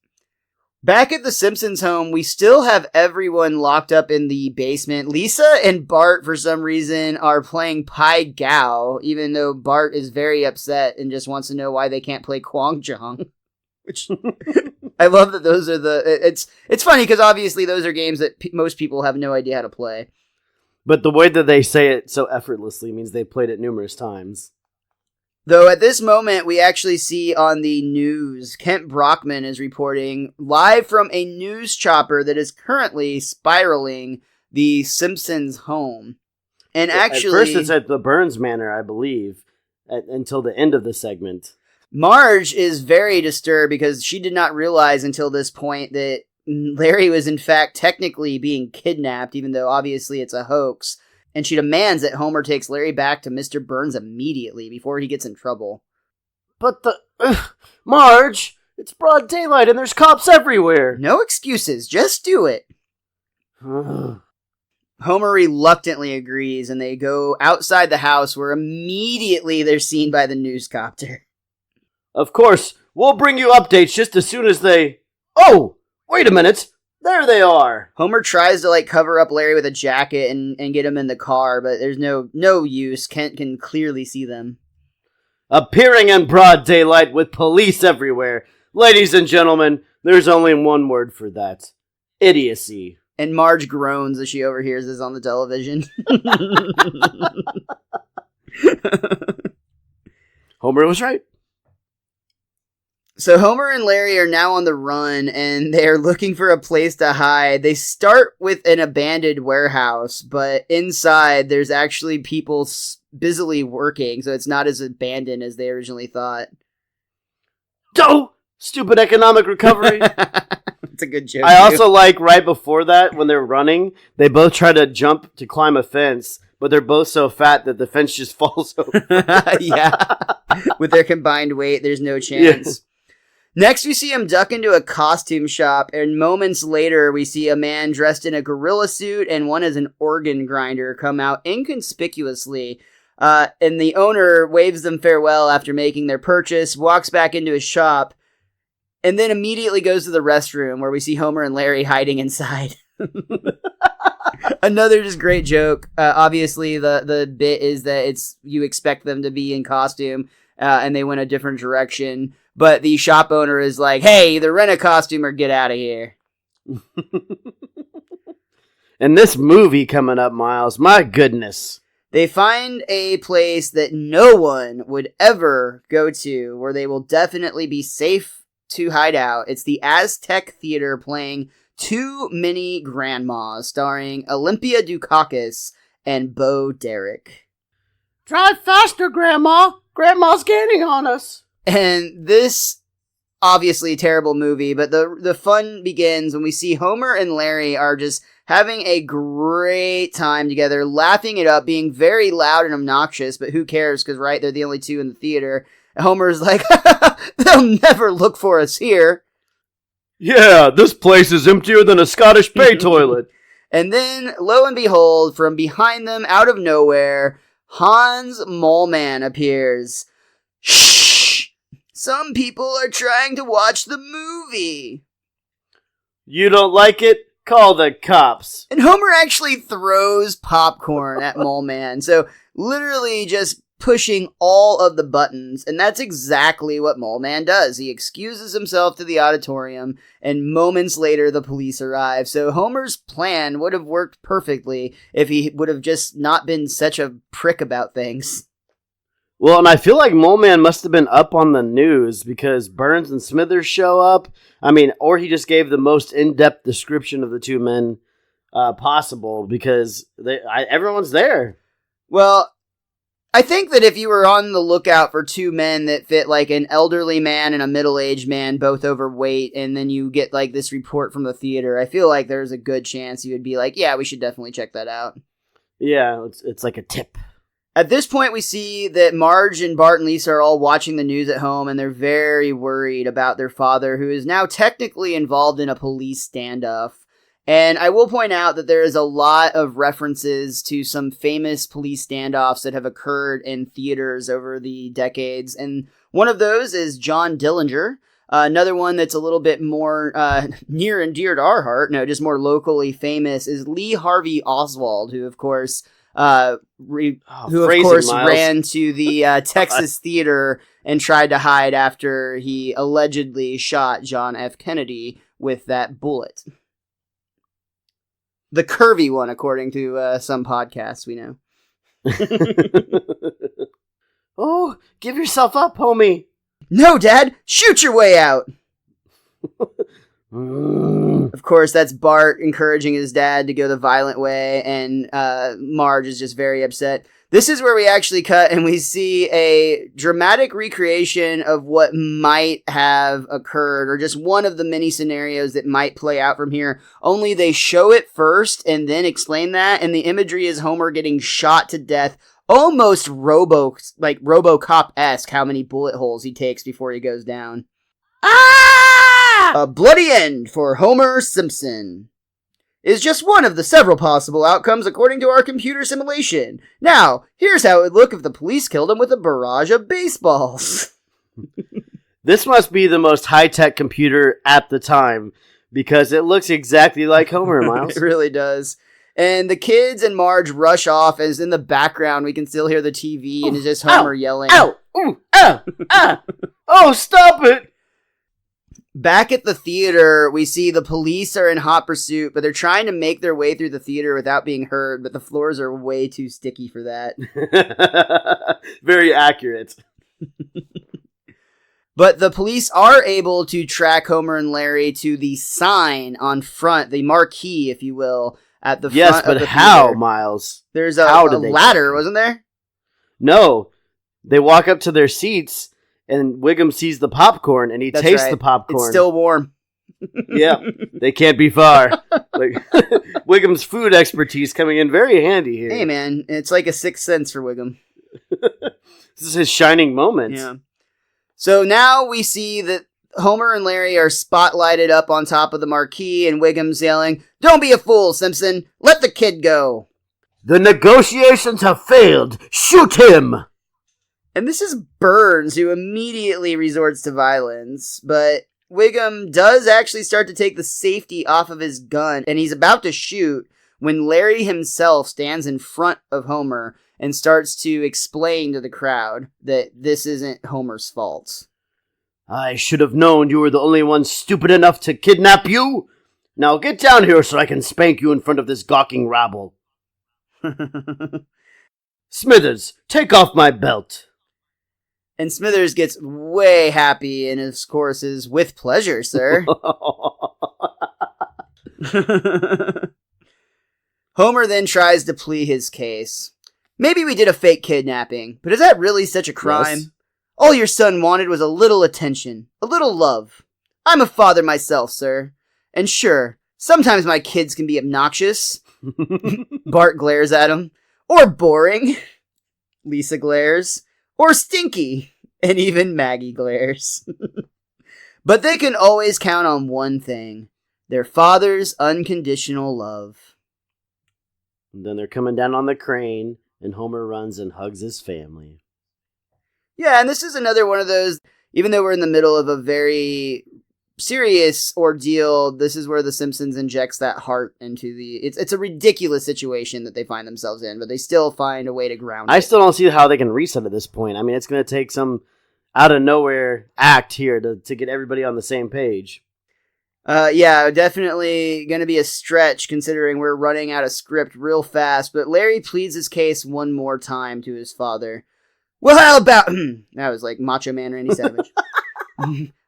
Back at the Simpsons home, we still have everyone locked up in the basement. Lisa and Bart, for some reason, are playing Pai Gow, even though Bart is very upset and just wants to know why they can't play Kwang Jong. Which I love that those are it's funny because obviously those are games that most people have no idea how to play. But the way that they say it so effortlessly means they've played it numerous times. Though at this moment, we actually see on the news, Kent Brockman is reporting live from a news chopper that is currently spiraling the Simpsons home. And actually, at first it's at the Burns Manor, I believe, until the end of the segment. Marge is very disturbed because she did not realize until this point that Larry was in fact technically being kidnapped, even though obviously it's a hoax. And she demands that Homer takes Larry back to Mr. Burns immediately before he gets in trouble. But Marge, it's broad daylight and there's cops everywhere. No excuses, just do it. Homer reluctantly agrees, and they go outside the house where immediately they're seen by the newscopter. Of course, we'll bring you updates just as soon as they... Oh, wait a minute. There they are. Homer tries to cover up Larry with a jacket and get him in the car, but there's no use. Kent can clearly see them. Appearing in broad daylight with police everywhere. Ladies and gentlemen, there's only one word for that. Idiocy. And Marge groans as she overhears this on the television. Homer was right. So Homer and Larry are now on the run, and they're looking for a place to hide. They start with an abandoned warehouse, but inside there's actually people busily working, so it's not as abandoned as they originally thought. Oh! Stupid economic recovery. It's a good joke. I also like right before that, when they're running, they both try to jump to climb a fence, but they're both so fat that the fence just falls over. Yeah. With their combined weight, there's no chance. Yes. Next, we see him duck into a costume shop, and moments later, we see a man dressed in a gorilla suit and one as an organ grinder come out inconspicuously. And the owner waves them farewell after making their purchase, walks back into his shop, and then immediately goes to the restroom where we see Homer and Larry hiding inside. Another just great joke. Obviously, the bit is that you expect them to be in costume, and they went a different direction. But the shop owner is like, hey, either rent a costume or get out of here. And this movie coming up, Miles, my goodness. They find a place that no one would ever go to, where they will definitely be safe to hide out. It's the Aztec Theater playing Too Many Grandmas, starring Olympia Dukakis and Bo Derek. Drive faster, Grandma. Grandma's gaining on us. And this, obviously terrible movie, but the fun begins when we see Homer and Larry are just having a great time together, laughing it up, being very loud and obnoxious, but who cares, because, right, they're the only two in the theater. And Homer's like, they'll never look for us here. Yeah, this place is emptier than a Scottish pay toilet. And then, lo and behold, from behind them, out of nowhere, Hans Moleman appears. Shh! Some people are trying to watch the movie. You don't like it? Call the cops. And Homer actually throws popcorn at Mole Man. So literally just pushing all of the buttons. And that's exactly what Mole Man does. He excuses himself to the auditorium, and moments later the police arrive. So Homer's plan would have worked perfectly if he would have just not been such a prick about things. Well, and I feel like Mole Man must have been up on the news because Burns and Smithers show up. I mean, or he just gave the most in-depth description of the two men possible because everyone's there. Well, I think that if you were on the lookout for two men that fit like an elderly man and a middle-aged man, both overweight, and then you get like this report from the theater, I feel like there's a good chance you would be like, yeah, we should definitely check that out. Yeah, it's like a tip. At this point, we see that Marge and Bart and Lisa are all watching the news at home, and they're very worried about their father, who is now technically involved in a police standoff. And I will point out that there is a lot of references to some famous police standoffs that have occurred in theaters over the decades. And one of those is John Dillinger. Another one that's a little bit more near and dear to our heart, no, just more locally famous, is Lee Harvey Oswald, who, of course, who of phrasing, course Miles. ran to the Texas theater and tried to hide after he allegedly shot John F. Kennedy with that bullet. The curvy one, according to some podcasts we know. Oh, give yourself up, homie. No, Dad! Shoot your way out! Of course, that's Bart encouraging his dad to go the violent way, and Marge is just very upset. This is where we actually cut and we see a dramatic recreation of what might have occurred, or just one of the many scenarios that might play out from here. Only they show it first and then explain that, and the imagery is Homer getting shot to death, almost RoboCop-esque, how many bullet holes he takes before he goes down. A bloody end for Homer Simpson is just one of the several possible outcomes according to our computer simulation. Now, here's how it would look if the police killed him with a barrage of baseballs. This must be the most high-tech computer at the time, because it looks exactly like Homer, Miles. It really does. And the kids and Marge rush off, as in the background we can still hear the TV, and it's just Homer yelling. Ow! Ooh! Ah! Ah! Oh, stop it! Back at the theater, we see the police are in hot pursuit, but they're trying to make their way through the theater without being heard, but the floors are way too sticky for that. Very accurate. But the police are able to track Homer and Larry to the sign on front, the marquee, if you will, at the front Yes, of but the how, theater. Miles? There's How a did they ladder, track it? wasn't there? No. They walk up to their seats, and Wiggum sees the popcorn, and he That's tastes right. the popcorn. It's still warm. Yeah, they can't be far. Like Wiggum's food expertise coming in very handy here. Hey, man, it's like a sixth sense for Wiggum. This is his shining moment. Yeah. So now we see that Homer and Larry are spotlighted up on top of the marquee, and Wiggum's yelling, "Don't be a fool, Simpson! Let the kid go!" The negotiations have failed. Shoot him! And this is Burns, who immediately resorts to violence, but Wiggum does actually start to take the safety off of his gun, and he's about to shoot when Larry himself stands in front of Homer and starts to explain to the crowd that this isn't Homer's fault. I should have known you were the only one stupid enough to kidnap you. Now get down here so I can spank you in front of this gawking rabble. Smithers, take off my belt. And Smithers gets way happy and of course is with pleasure, sir. Homer then tries to plead his case. Maybe we did a fake kidnapping, but is that really such a crime? Yes. All your son wanted was a little attention, a little love. I'm a father myself, sir. And sure, sometimes my kids can be obnoxious. Bart glares at him. Or boring. Lisa glares. Or stinky. And even Maggie glares. But they can always count on one thing. Their father's unconditional love. And then they're coming down on the crane, and Homer runs and hugs his family. Yeah, and this is another one of those, even though we're in the middle of a very serious ordeal, this is where The Simpsons injects that heart into the... It's a ridiculous situation that they find themselves in, but they still find a way to ground it. I still don't see how they can reset at this point. I mean, it's going to take some out-of-nowhere act here to get everybody on the same page. Yeah, definitely going to be a stretch considering we're running out of script real fast, but Larry pleads his case one more time to his father. Well, how about... That was like Macho Man Randy Savage.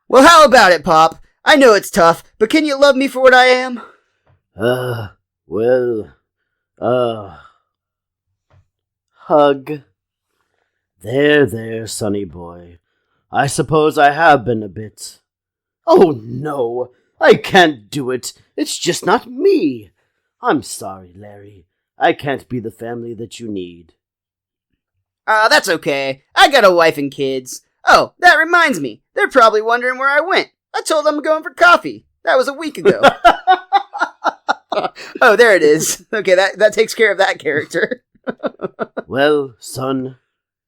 Well, how about it, Pop? I know it's tough, but can you love me for what I am? Hug. There, sonny boy. I suppose I have been a bit. Oh, no, I can't do it. It's just not me. I'm sorry, Larry. I can't be the family that you need. That's okay. I got a wife and kids. Oh, that reminds me. They're probably wondering where I went. I told them I'm going for coffee. That was a week ago. Oh, there it is. Okay, that takes care of that character. Well, son,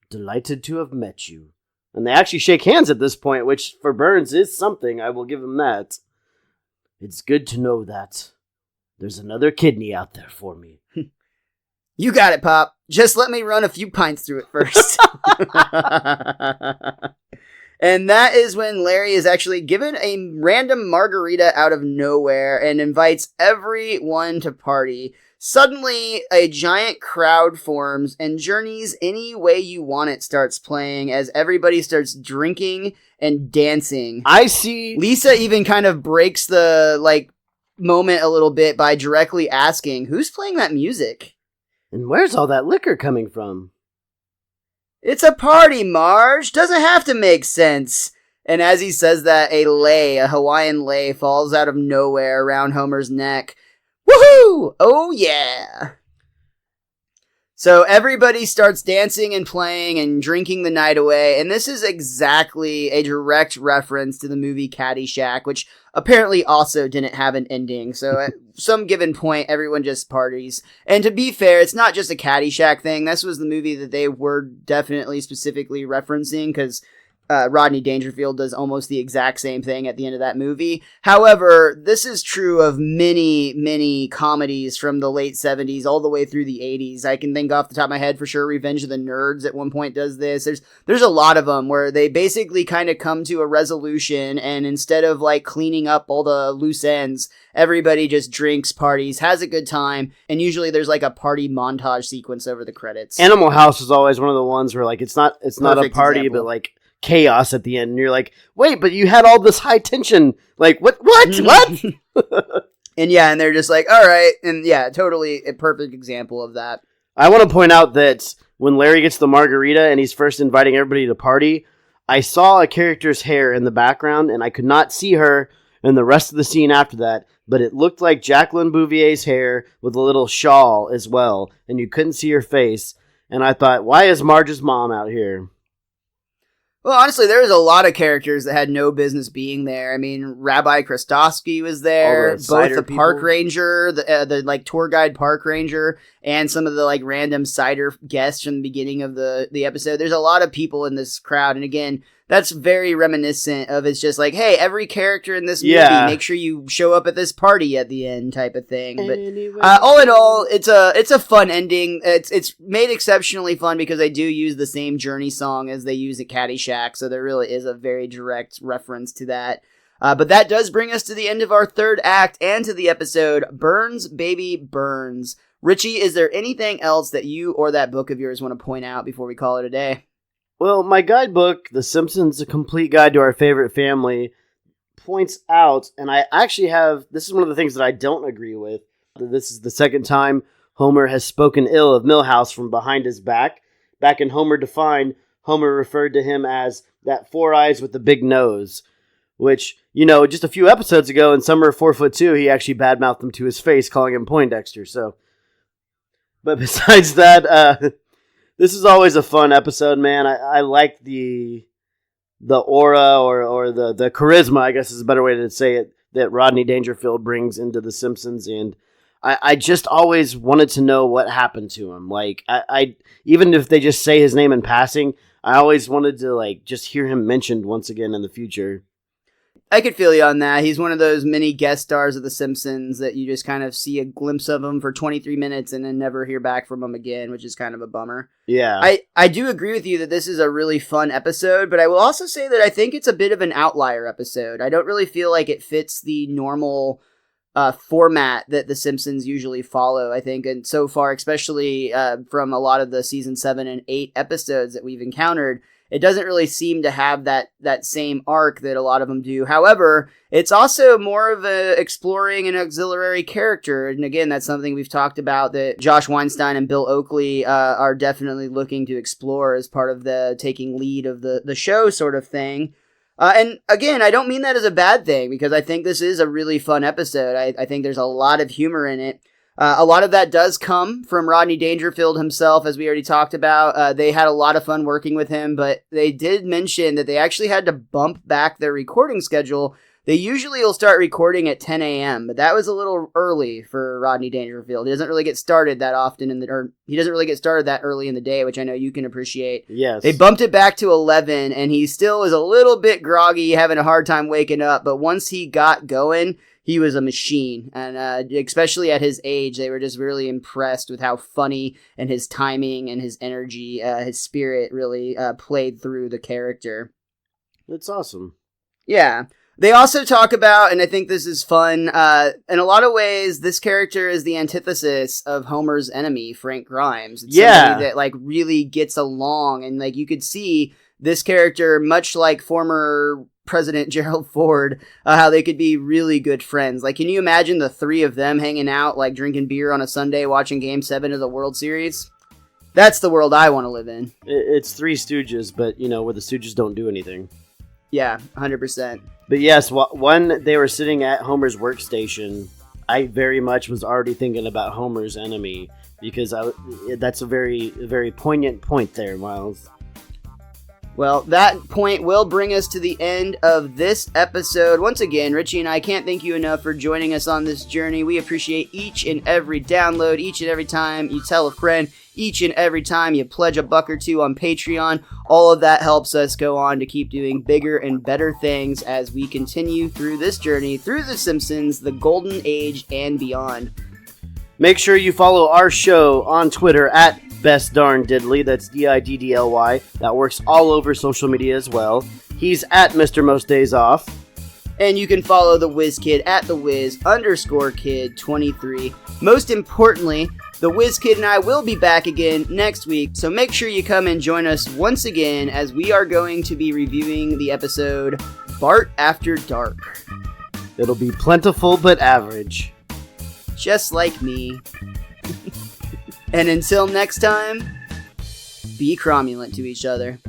delighted to have met you. And they actually shake hands at this point, which for Burns is something. I will give him that. It's good to know that there's another kidney out there for me. You got it, Pop. Just let me run a few pints through it first. And that is when Larry is actually given a random margarita out of nowhere and invites everyone to party. Suddenly, a giant crowd forms and Journey's Any Way You Want It starts playing as everybody starts drinking and dancing. I see. Lisa even kind of breaks the, moment a little bit by directly asking, who's playing that music? And where's all that liquor coming from? It's a party, Marge. Doesn't have to make sense. And as he says that, a Hawaiian lei, falls out of nowhere around Homer's neck. Woohoo! Oh yeah! So everybody starts dancing and playing and drinking the night away, and this is exactly a direct reference to the movie Caddyshack, which apparently also didn't have an ending, so at some given point, everyone just parties. And to be fair, it's not just a Caddyshack thing, this was the movie that they were definitely specifically referencing, because Rodney Dangerfield does almost the exact same thing at the end of that movie. However, this is true of many, many comedies from the late 70s all the way through the 80s. I can think off the top of my head for sure Revenge of the Nerds at one point does this. There's a lot of them where they basically kind of come to a resolution, and instead of cleaning up all the loose ends, everybody just drinks, parties, has a good time, and usually there's a party montage sequence over the credits. Animal House is always one of the ones where it's not a party, example. but chaos at the end, and you're like, wait, but you had all this high tension, what And yeah, and they're just all right, and yeah, totally a perfect example of that. I want to point out that when Larry gets the margarita and he's first inviting everybody to party, I saw a character's hair in the background, and I could not see her in the rest of the scene after that, but it looked like Jacqueline Bouvier's hair with a little shawl as well, and you couldn't see her face, and I thought, why is Marge's mom out here? Well, honestly, there was a lot of characters that had no business being there. I mean, Rabbi Krastowski was there, both the park ranger, the tour guide park ranger, and some of the random cider guests from the beginning of the episode. There's a lot of people in this crowd, and again, that's very reminiscent of it's just hey, every character in this movie, make sure you show up at this party at the end type of thing. But all in all, it's a fun ending. It's made exceptionally fun because they do use the same Journey song as they use at Caddyshack, so there really is a very direct reference to that. But that does bring us to the end of our third act and to the episode Burns, Baby, Burns. Richie, is there anything else that you or that book of yours want to point out before we call it a day? Well, my guidebook, The Simpsons, A Complete Guide to Our Favorite Family, points out, and I actually this is one of the things that I don't agree with. This is the second time Homer has spoken ill of Milhouse from behind his back. Back in Homer Defined, Homer referred to him as that four eyes with the big nose, which, just a few episodes ago in Summer of 4'2", he actually badmouthed him to his face, calling him Poindexter, But besides that, this is always a fun episode, man. I like the aura or the charisma, I guess is a better way to say it, that Rodney Dangerfield brings into The Simpsons, and I just always wanted to know what happened to him. I even if they just say his name in passing, I always wanted to just hear him mentioned once again in the future. I could feel you on that. He's one of those mini guest stars of The Simpsons that you just kind of see a glimpse of him for 23 minutes and then never hear back from him again, which is kind of a bummer. Yeah. I do agree with you that this is a really fun episode, but I will also say that I think it's a bit of an outlier episode. I don't really feel like it fits the normal format that The Simpsons usually follow, I think, and so far, especially from a lot of the season 7 and 8 episodes that we've encountered, it doesn't really seem to have that same arc that a lot of them do. However, it's also more of a exploring an auxiliary character. And again, that's something we've talked about that Josh Weinstein and Bill Oakley are definitely looking to explore as part of the taking lead of the show sort of thing. And again, I don't mean that as a bad thing because I think this is a really fun episode. I think there's a lot of humor in it. A lot of that does come from Rodney Dangerfield himself, as we already talked about. They had a lot of fun working with him, but they did mention that they actually had to bump back their recording schedule They usually will start recording at 10 a.m., but that was a little early for Rodney Dangerfield. He doesn't really get started that often he doesn't really get started that early in the day, which I know you can appreciate. Yes. They bumped it back to 11, and he still is a little bit groggy, having a hard time waking up, but once he got going, he was a machine, and especially at his age, they were just really impressed with how funny and his timing and his energy, his spirit really played through the character. That's awesome. Yeah. They also talk about, and I think this is fun, in a lot of ways, this character is the antithesis of Homer's enemy, Frank Grimes. It's somebody that, like, really gets along, and, like, you could see this character, much like former President Gerald Ford, how they could be really good friends. Like, can you imagine the three of them hanging out, like, drinking beer on a Sunday, watching Game 7 of the World Series? That's the world I want to live in. It's Three Stooges, but, where the Stooges don't do anything. Yeah, 100%. But yes, when they were sitting at Homer's workstation, I very much was already thinking about Homer's enemy, because that's a very, very poignant point there, Miles. Well, that point will bring us to the end of this episode. Once again, Richie and I can't thank you enough for joining us on this journey. We appreciate each and every download, each and every time you tell a friend, each and every time you pledge $1 or $2 on Patreon. All of that helps us go on to keep doing bigger and better things as we continue through this journey, through The Simpsons, the Golden Age, and beyond. Make sure you follow our show on Twitter at Best Darn Diddly. That's DIDDLY. That works all over social media as well. He's at Mr. Most Days Off. And you can follow the Whiz Kid at @thewiz_kid23. Most importantly, the Whiz Kid and I will be back again next week, so make sure you come and join us once again as we are going to be reviewing the episode Bart After Dark. It'll be plentiful but average. Just like me. And until next time, be cromulent to each other.